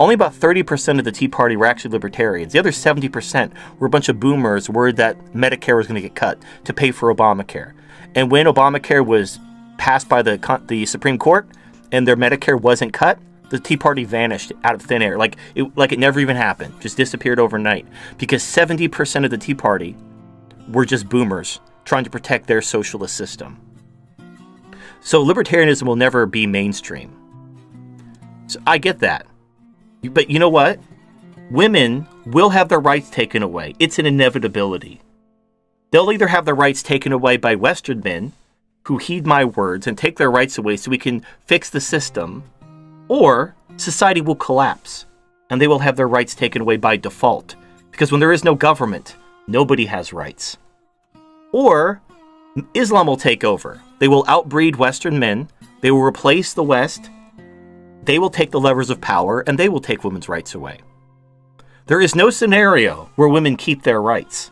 Only about 30% of the Tea Party were actually libertarians. The other 70% were a bunch of boomers worried that Medicare was going to get cut to pay for Obamacare. And when Obamacare was passed by the Supreme Court and their Medicare wasn't cut, the Tea Party vanished out of thin air. Like it never even happened. Just disappeared overnight. Because 70% of the Tea Party were just boomers trying to protect their socialist system. So libertarianism will never be mainstream. So I get that. But you know what? Women will have their rights taken away. It's an inevitability. They'll either have their rights taken away by Western men who heed my words and take their rights away so we can fix the system, or society will collapse and they will have their rights taken away by default. Because when there is no government, nobody has rights. Or Islam will take over. They will outbreed Western men. They will replace the West. They will take the levers of power and they will take women's rights away. There is no scenario where women keep their rights.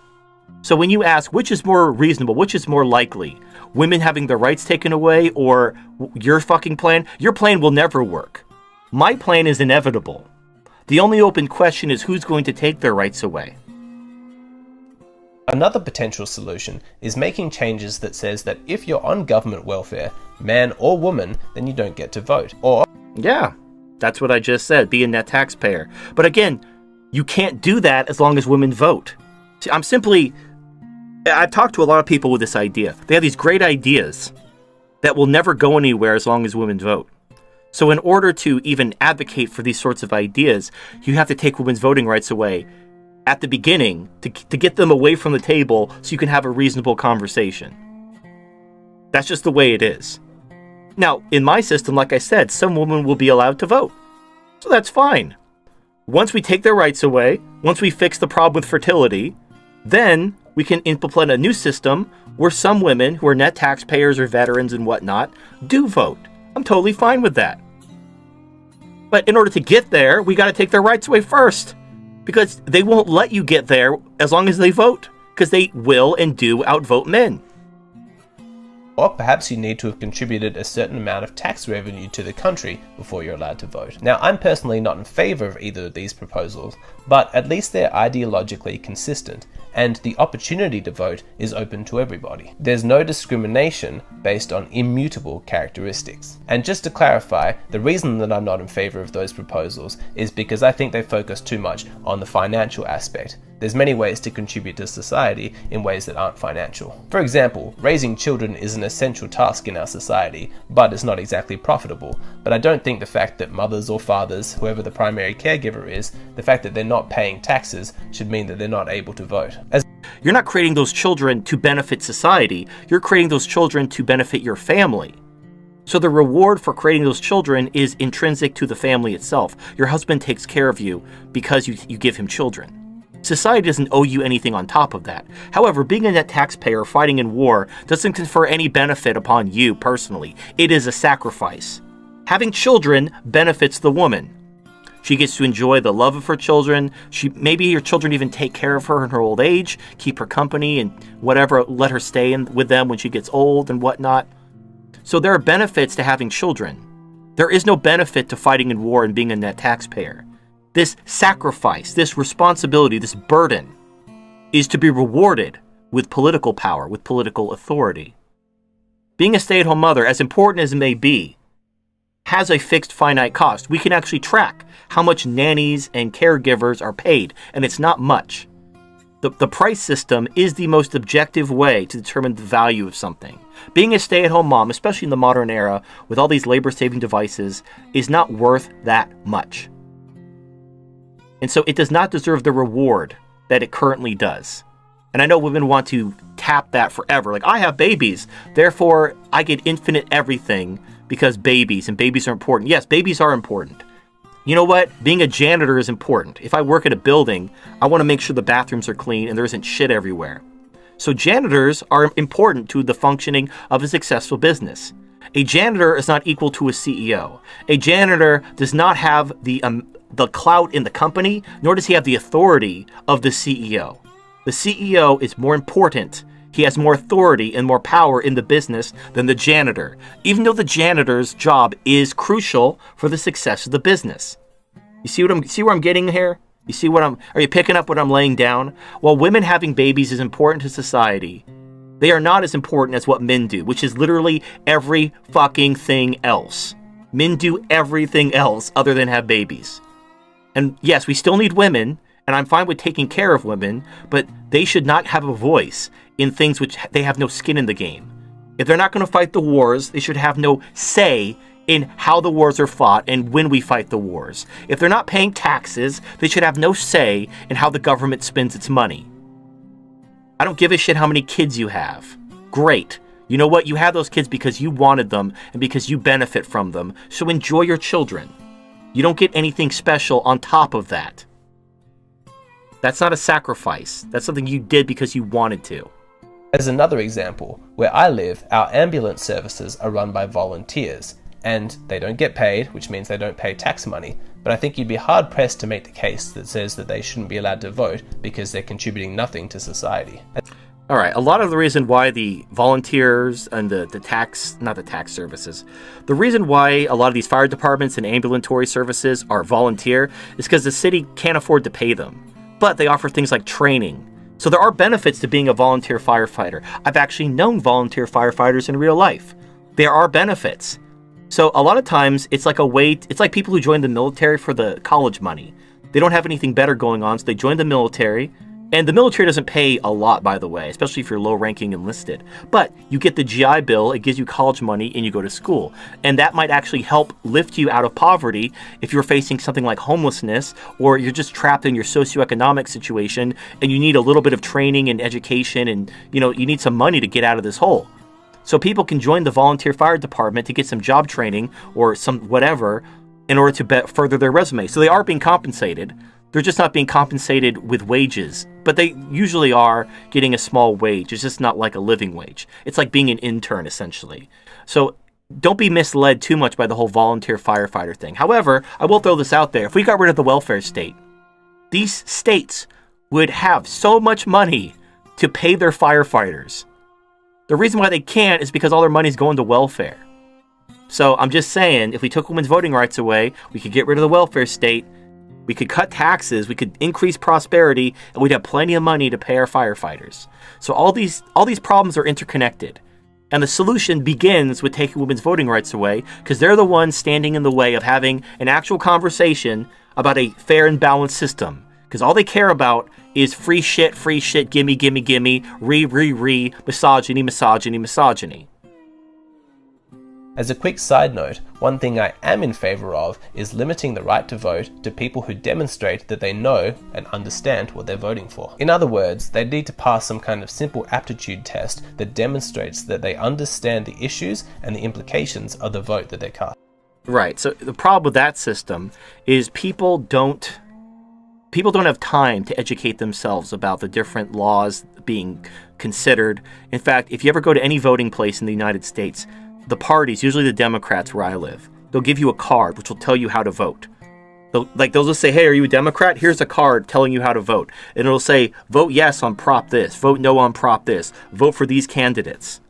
So when you ask which is more reasonable, which is more likely, women having their rights taken away or your fucking plan, your plan will never work. My plan is inevitable. The only open question is who's going to take their rights away. Another potential solution is making changes that says that if you're on government welfare, man or woman, then you don't get to vote. Or yeah, that's what I just said, be a net taxpayer. But again, you can't do that as long as women vote. See, I've talked to a lot of people with this idea. They have these great ideas that will never go anywhere as long as women vote. So in order to even advocate for these sorts of ideas, you have to take women's voting rights away at the beginning to get them away from the table so you can have a reasonable conversation. That's just the way it is. Now, in my system, like I said, some women will be allowed to vote. So that's fine. Once we take their rights away, once we fix the problem with fertility, then we can implement a new system where some women who are net taxpayers or veterans and whatnot do vote. I'm totally fine with that. But in order to get there, we got to take their rights away first. Because they won't let you get there as long as they vote. Because they will and do outvote men. Or perhaps you need to have contributed a certain amount of tax revenue to the country before you're allowed to vote. Now, I'm personally not in favour of either of these proposals, but at least they're ideologically consistent, and the opportunity to vote is open to everybody. There's no discrimination based on immutable characteristics. And just to clarify, the reason that I'm not in favour of those proposals is because I think they focus too much on the financial aspect. There's many ways to contribute to society in ways that aren't financial. For example, raising children is an essential task in our society, but it's not exactly profitable. But I don't think the fact that mothers or fathers, whoever the primary caregiver is, the fact that they're not paying taxes should mean that they're not able to vote. You're not creating those children to benefit society. You're creating those children to benefit your family. So the reward for creating those children is intrinsic to the family itself. Your husband takes care of you because you give him children. Society doesn't owe you anything on top of that. However, being a net taxpayer fighting in war doesn't confer any benefit upon you personally. It is a sacrifice. Having children benefits the woman. She gets to enjoy the love of her children. Maybe your children even take care of her in her old age, keep her company and whatever, let her stay with them when she gets old and whatnot. So there are benefits to having children. There is no benefit to fighting in war and being a net taxpayer. This sacrifice, this responsibility, this burden is to be rewarded with political power, with political authority. Being a stay-at-home mother, as important as it may be, has a fixed finite cost. We can actually track how much nannies and caregivers are paid, and it's not much. The price system is the most objective way to determine the value of something. Being a stay-at-home mom, especially in the modern era, with all these labor-saving devices, is not worth that much. And so it does not deserve the reward that it currently does. And I know women want to tap that forever. Like, I have babies, therefore I get infinite everything because babies, and babies are important. Yes, babies are important. You know what? Being a janitor is important. If I work at a building, I want to make sure the bathrooms are clean and there isn't shit everywhere. So janitors are important to the functioning of a successful business. A janitor is not equal to a CEO. A janitor does not have the clout in the company, nor does he have the authority of the CEO. The CEO is more important. He has more authority and more power in the business than the janitor, even though the janitor's job is crucial for the success of the business. You see where I'm getting here? You see are you picking up what I'm laying down? While women having babies is important to society, they are not as important as what men do, which is literally every fucking thing else. Men do everything else other than have babies. And yes, we still need women, and I'm fine with taking care of women, but they should not have a voice in things which they have no skin in the game. If they're not going to fight the wars, they should have no say in how the wars are fought and when we fight the wars. If they're not paying taxes, they should have no say in how the government spends its money. I don't give a shit how many kids you have. Great. You know what? You have those kids because you wanted them and because you benefit from them. So enjoy your children. You don't get anything special on top of that. That's not a sacrifice. That's something you did because you wanted to. As another example, where I live, our ambulance services are run by volunteers, and they don't get paid, which means they don't pay tax money. But I think you'd be hard-pressed to make the case that says that they shouldn't be allowed to vote because they're contributing nothing to society. All right, a lot of the reason why the volunteers and not the tax services, the reason why a lot of these fire departments and ambulatory services are volunteer is because the city can't afford to pay them. But they offer things like training. So there are benefits to being a volunteer firefighter. I've actually known volunteer firefighters in real life. There are benefits. So a lot of times it's like it's like people who join the military for the college money. They don't have anything better going on, so they join the military. And the military doesn't pay a lot, by the way, especially if you're low-ranking enlisted. But you get the GI Bill, it gives you college money, and you go to school. And that might actually help lift you out of poverty if you're facing something like homelessness, or you're just trapped in your socioeconomic situation, and you need a little bit of training and education, and you need some money to get out of this hole. So people can join the volunteer fire department to get some job training or some whatever in order to further their resume. So they are being compensated. They're just not being compensated with wages, but they usually are getting a small wage. It's just not like a living wage. It's like being an intern, essentially. So don't be misled too much by the whole volunteer firefighter thing. However, I will throw this out there. If we got rid of the welfare state, these states would have so much money to pay their firefighters. The reason why they can't is because all their money is going to welfare. So I'm just saying, if we took women's voting rights away, we could get rid of the welfare state. We could cut taxes, we could increase prosperity, and we'd have plenty of money to pay our firefighters. So all these problems are interconnected. And the solution begins with taking women's voting rights away, because they're the ones standing in the way of having an actual conversation about a fair and balanced system. Because all they care about is free shit, gimme, gimme, gimme, misogyny, misogyny, misogyny. As a quick side note, one thing I am in favour of is limiting the right to vote to people who demonstrate that they know and understand what they're voting for. In other words, they need to pass some kind of simple aptitude test that demonstrates that they understand the issues and the implications of the vote that they cast. Right, so the problem with that system is people don't have time to educate themselves about the different laws being considered. In fact, if you ever go to any voting place in the United States, the parties, usually the Democrats where I live, they'll give you a card which will tell you how to vote. They'll just say, hey, are you a Democrat? Here's a card telling you how to vote. And it'll say, vote yes on prop this, vote no on prop this, vote for these candidates.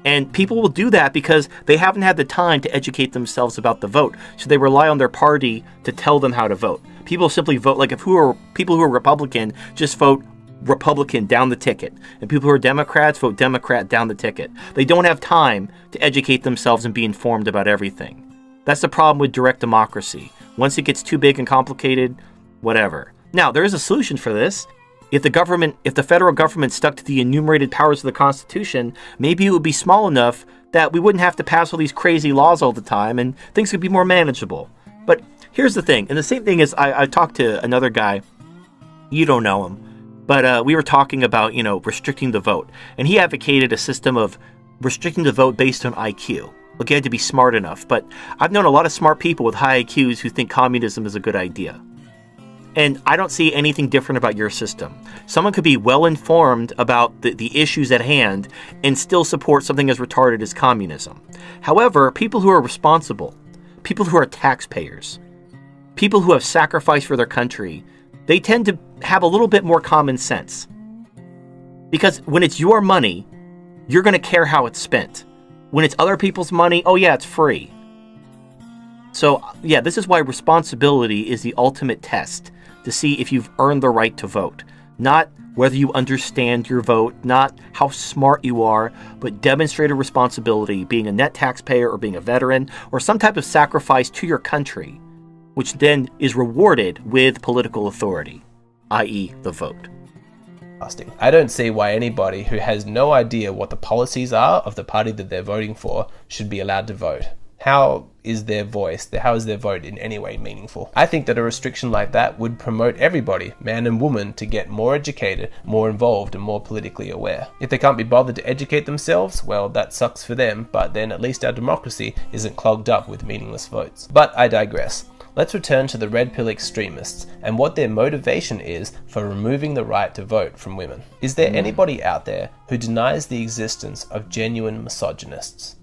And people will do that because they haven't had the time to educate themselves about the vote. So they rely on their party to tell them how to vote. People simply vote, like people who are Republican just vote Republican down the ticket, and people who are Democrats vote Democrat down the ticket. They don't have time to educate themselves and be informed about everything. That's the problem with direct democracy. Once it gets too big and complicated, whatever. Now, there is a solution for this. If the federal government stuck to the enumerated powers of the Constitution, maybe it would be small enough that we wouldn't have to pass all these crazy laws all the time, and things could be more manageable. But here's the thing, and the same thing is, I talked to another guy, you don't know him, but we were talking about, restricting the vote. And he advocated a system of restricting the vote based on IQ. Look, you had to be smart enough. But I've known a lot of smart people with high IQs who think communism is a good idea. And I don't see anything different about your system. Someone could be well informed about the issues at hand and still support something as retarded as communism. However, people who are responsible, people who are taxpayers, people who have sacrificed for their country, they tend to have a little bit more common sense. Because when it's your money, you're going to care how it's spent. When it's other people's money, oh yeah, it's free. So yeah, this is why responsibility is the ultimate test to see if you've earned the right to vote. Not whether you understand your vote, not how smart you are, but demonstrate a responsibility, being a net taxpayer or being a veteran, or some type of sacrifice to your country, which then is rewarded with political authority, i.e. the vote. I don't see why anybody who has no idea what the policies are of the party that they're voting for should be allowed to vote. How is their vote in any way meaningful? I think that a restriction like that would promote everybody, man and woman, to get more educated, more involved, and more politically aware. If they can't be bothered to educate themselves, well, that sucks for them, but then at least our democracy isn't clogged up with meaningless votes. But I digress. Let's return to the red pill extremists and what their motivation is for removing the right to vote from women. Is there anybody out there who denies the existence of genuine misogynists?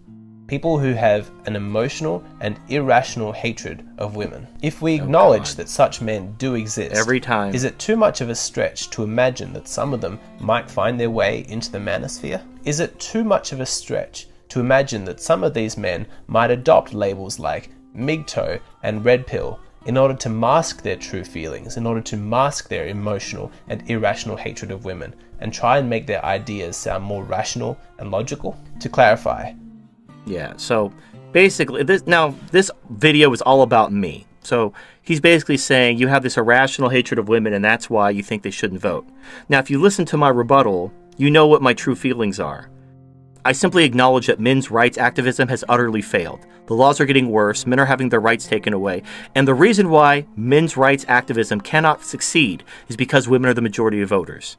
People who have an emotional and irrational hatred of women. If we acknowledge that such men do exist, every time, is it too much of a stretch to imagine that some of them might find their way into the manosphere? Is it too much of a stretch to imagine that some of these men might adopt labels like MGTOW and Red Pill in order to mask their true feelings, in order to mask their emotional and irrational hatred of women, and try and make their ideas sound more rational and logical? To clarify, yeah, so basically, this video is all about me. So he's basically saying you have this irrational hatred of women and that's why you think they shouldn't vote. Now, if you listen to my rebuttal, you know what my true feelings are. I simply acknowledge that men's rights activism has utterly failed. The laws are getting worse, men are having their rights taken away, and the reason why men's rights activism cannot succeed is because women are the majority of voters.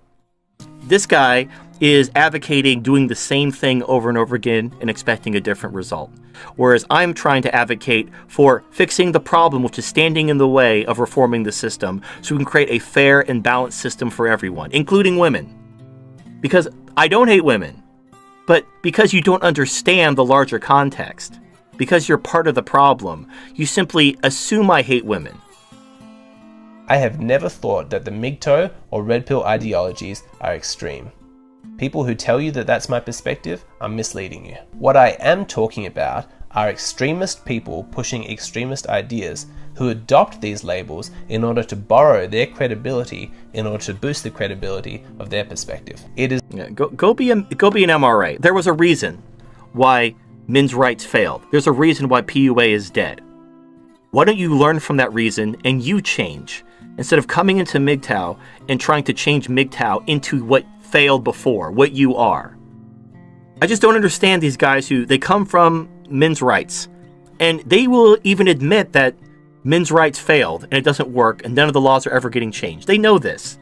This guy is advocating doing the same thing over and over again and expecting a different result. Whereas I'm trying to advocate for fixing the problem which is standing in the way of reforming the system so we can create a fair and balanced system for everyone, including women. Because I don't hate women, but because you don't understand the larger context, because you're part of the problem, you simply assume I hate women. I have never thought that the MGTOW or Red Pill ideologies are extreme. People who tell you that that's my perspective are misleading you. What I am talking about are extremist people pushing extremist ideas who adopt these labels in order to borrow their credibility, in order to boost the credibility of their perspective. It is go be an MRA. There was a reason why men's rights failed. There's a reason why PUA is dead. Why don't you learn from that reason and you change? Instead of coming into MGTOW and trying to change MGTOW into what failed before, what you are. I just don't understand these guys who, they come from men's rights, and they will even admit that men's rights failed and it doesn't work and none of the laws are ever getting changed. They know this.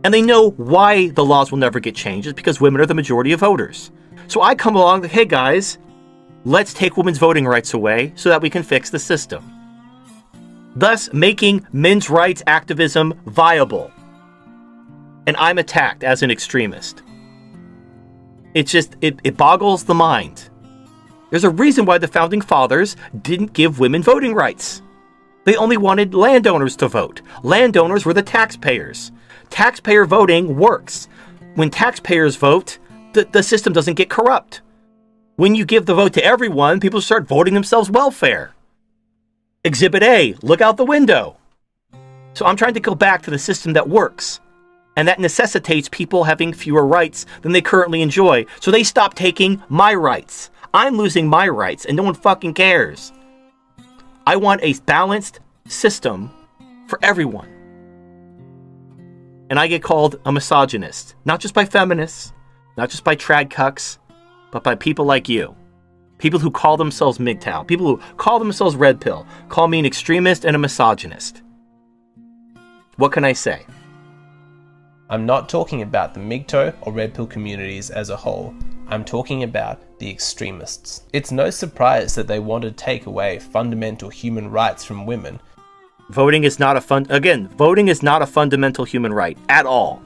And they know why the laws will never get changed. It's because women are the majority of voters. So I come along like, hey guys, let's take women's voting rights away so that we can fix the system. Thus making men's rights activism viable. And I'm attacked as an extremist. It's just, it boggles the mind. There's a reason why the founding fathers didn't give women voting rights. They only wanted landowners to vote. Landowners were the taxpayers. Taxpayer voting works. When taxpayers vote, the system doesn't get corrupt. When you give the vote to everyone, people start voting themselves welfare. Exhibit A, look out the window. So I'm trying to go back to the system that works. And that necessitates people having fewer rights than they currently enjoy. So they stop taking my rights. I'm losing my rights and no one fucking cares. I want a balanced system for everyone. And I get called a misogynist. Not just by feminists, not just by trad cucks, but by people like you. People who call themselves MGTOW. People who call themselves Red Pill. Call me an extremist and a misogynist. What can I say? I'm not talking about the MGTOW or Red Pill communities as a whole. I'm talking about the extremists. It's no surprise that they want to take away fundamental human rights from women. Voting is not a fundamental human right at all.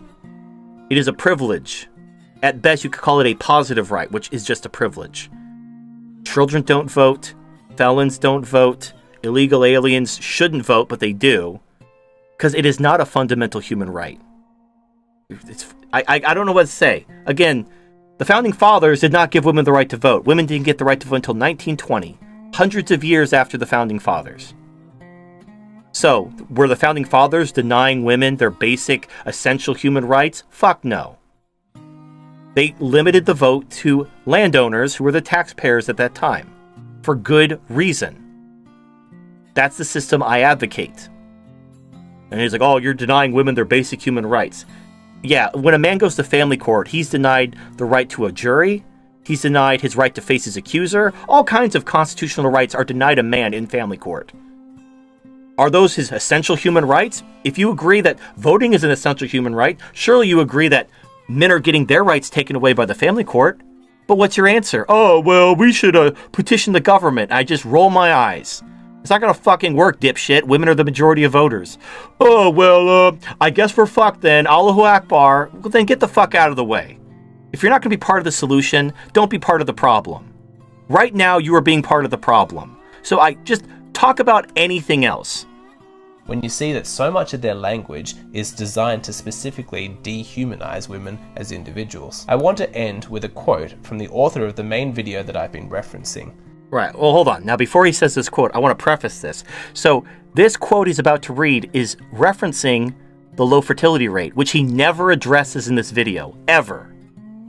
It is a privilege. At best, you could call it a positive right, which is just a privilege. Children don't vote. Felons don't vote. Illegal aliens shouldn't vote, but they do. Because it is not a fundamental human right. I don't know what to say. Again, the founding fathers did not give women the right to vote. Women didn't get the right to vote until 1920, hundreds of years after the founding fathers. So, were the founding fathers denying women their basic, essential human rights? Fuck no. They limited the vote to landowners who were the taxpayers at that time, for good reason. That's the system I advocate. And he's like, oh, you're denying women their basic human rights. Yeah, when a man goes to family court, he's denied the right to a jury. He's denied his right to face his accuser. All kinds of constitutional rights are denied a man in family court. Are those his essential human rights? If you agree that voting is an essential human right, surely you agree that men are getting their rights taken away by the family court. But what's your answer? Oh, well, we should petition the government. I just roll my eyes. It's not gonna fucking work, dipshit. Women are the majority of voters. Oh, well, I guess we're fucked then. Allahu Akbar. Well, then get the fuck out of the way. If you're not gonna be part of the solution, don't be part of the problem. Right now, you are being part of the problem. So I just talk about anything else. When you see that so much of their language is designed to specifically dehumanize women as individuals. I want to end with a quote from the author of the main video that I've been referencing. Right, well, hold on. Now, before he says this quote, I want to preface this. So, this quote he's about to read is referencing the low fertility rate, which he never addresses in this video, ever.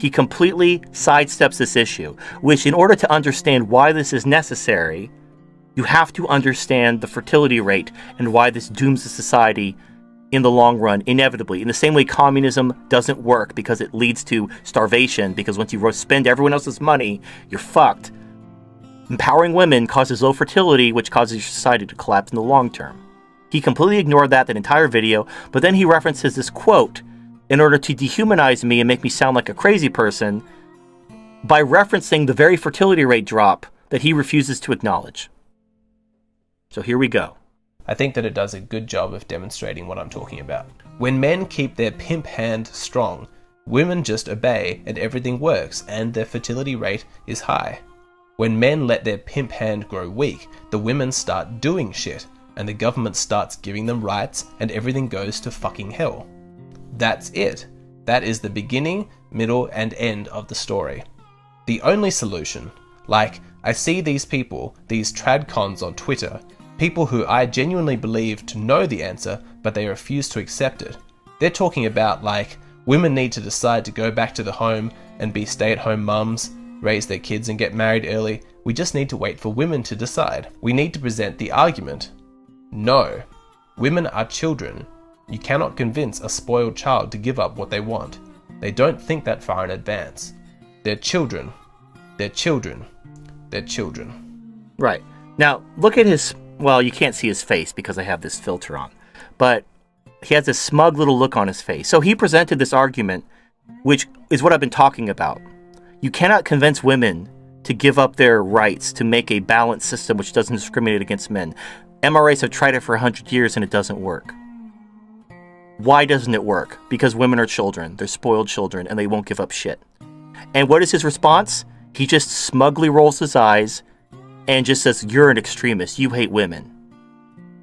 He completely sidesteps this issue, which in order to understand why this is necessary, you have to understand the fertility rate and why this dooms the society in the long run, inevitably. In the same way communism doesn't work because it leads to starvation, because once you spend everyone else's money, you're fucked. Empowering women causes low fertility, which causes your society to collapse in the long term. He completely ignored that entire video, but then he references this quote in order to dehumanize me and make me sound like a crazy person by referencing the very fertility rate drop that he refuses to acknowledge. So here we go. I think that it does a good job of demonstrating what I'm talking about. When men keep their pimp hand strong, women just obey and everything works and their fertility rate is high. When men let their pimp hand grow weak, the women start doing shit and the government starts giving them rights and everything goes to fucking hell. That's it. That is the beginning, middle, and end of the story. The only solution, like I see these people, these tradcons on Twitter, people who I genuinely believe to know the answer, but they refuse to accept it. They're talking about like, women need to decide to go back to the home and be stay-at-home mums, raise their kids and get married early. We just need to wait for women to decide. We need to present the argument. No, women are children. You cannot convince a spoiled child to give up what they want. They don't think that far in advance. They're children. They're children. They're children. Right. Now, look at his... Well, you can't see his face because I have this filter on. But he has this smug little look on his face. So he presented this argument, which is what I've been talking about. You cannot convince women to give up their rights to make a balanced system which doesn't discriminate against men. MRAs have tried it for 100 years and it doesn't work. Why doesn't it work? Because women are children. They're spoiled children and they won't give up shit. And what is his response? He just smugly rolls his eyes and just says, you're an extremist. You hate women.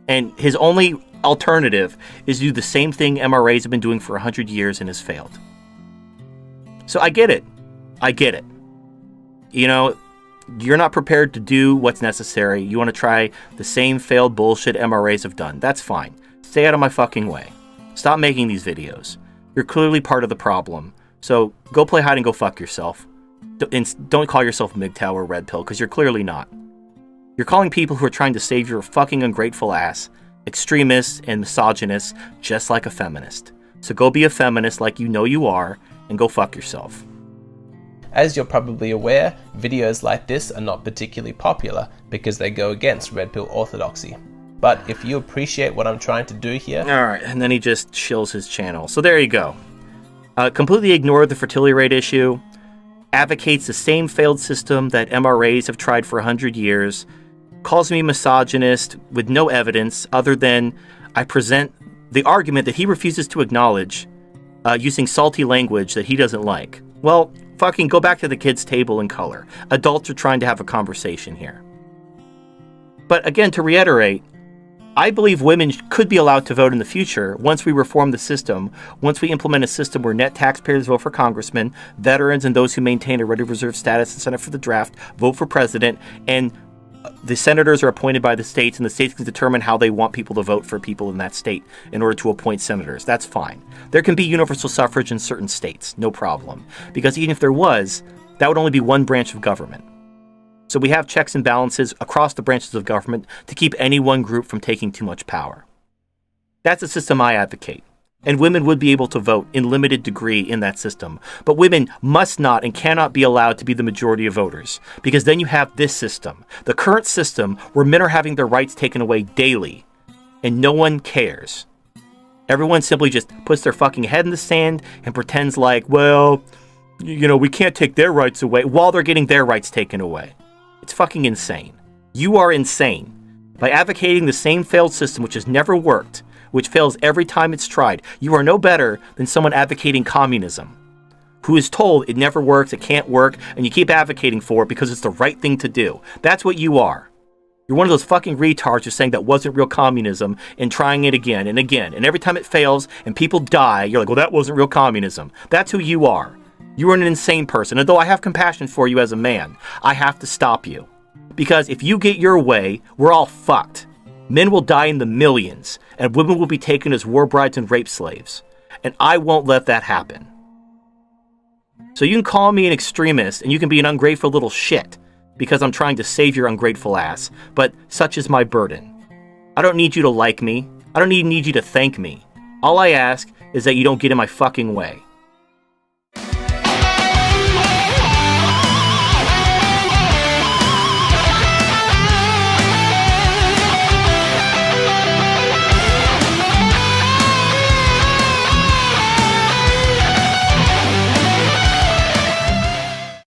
And his only alternative is to do the same thing MRAs have been doing for 100 years and has failed. So I get it. I get it. You know, you're not prepared to do what's necessary. You want to try the same failed bullshit MRAs have done. That's fine. Stay out of my fucking way. Stop making these videos. You're clearly part of the problem. So go play hide and go fuck yourself. Don't call yourself MGTOW or Red Pill, because you're clearly not. You're calling people who are trying to save your fucking ungrateful ass extremists and misogynists, just like a feminist. So go be a feminist like you know you are, and go fuck yourself. As you're probably aware, videos like this are not particularly popular because they go against Red Pill orthodoxy. But if you appreciate what I'm trying to do here... Alright, and then he just shills his channel. So there you go. Completely ignored the fertility rate issue, advocates the same failed system that MRAs have tried for 100 years, calls me misogynist with no evidence other than I present the argument that he refuses to acknowledge using salty language that he doesn't like. Well, fucking go back to the kids' table in color. Adults are trying to have a conversation here. But again, to reiterate, I believe women could be allowed to vote in the future once we reform the system, once we implement a system where net taxpayers vote for congressmen, veterans and those who maintain a ready reserve status in Senate for the draft vote for president, and the senators are appointed by the states, and the states can determine how they want people to vote for people in that state in order to appoint senators. That's fine. There can be universal suffrage in certain states, no problem. Because even if there was, that would only be one branch of government. So we have checks and balances across the branches of government to keep any one group from taking too much power. That's a system I advocate. And women would be able to vote in limited degree in that system. But women must not and cannot be allowed to be the majority of voters. Because then you have this system, the current system where men are having their rights taken away daily. And no one cares. Everyone simply just puts their fucking head in the sand and pretends like, well, you know, we can't take their rights away while they're getting their rights taken away. It's fucking insane. You are insane. By advocating the same failed system which has never worked, which fails every time it's tried, you are no better than someone advocating communism, who is told it never works, it can't work, and you keep advocating for it because it's the right thing to do. That's what you are. You're one of those fucking retards who's saying that wasn't real communism and trying it again and again. And every time it fails and people die, you're like, well, that wasn't real communism. That's who you are. You are an insane person. And though I have compassion for you as a man, I have to stop you. Because if you get your way, we're all fucked. Men will die in the millions, and women will be taken as war brides and rape slaves. And I won't let that happen. So you can call me an extremist, and you can be an ungrateful little shit, because I'm trying to save your ungrateful ass, but such is my burden. I don't need you to like me. I don't need you to thank me. All I ask is that you don't get in my fucking way.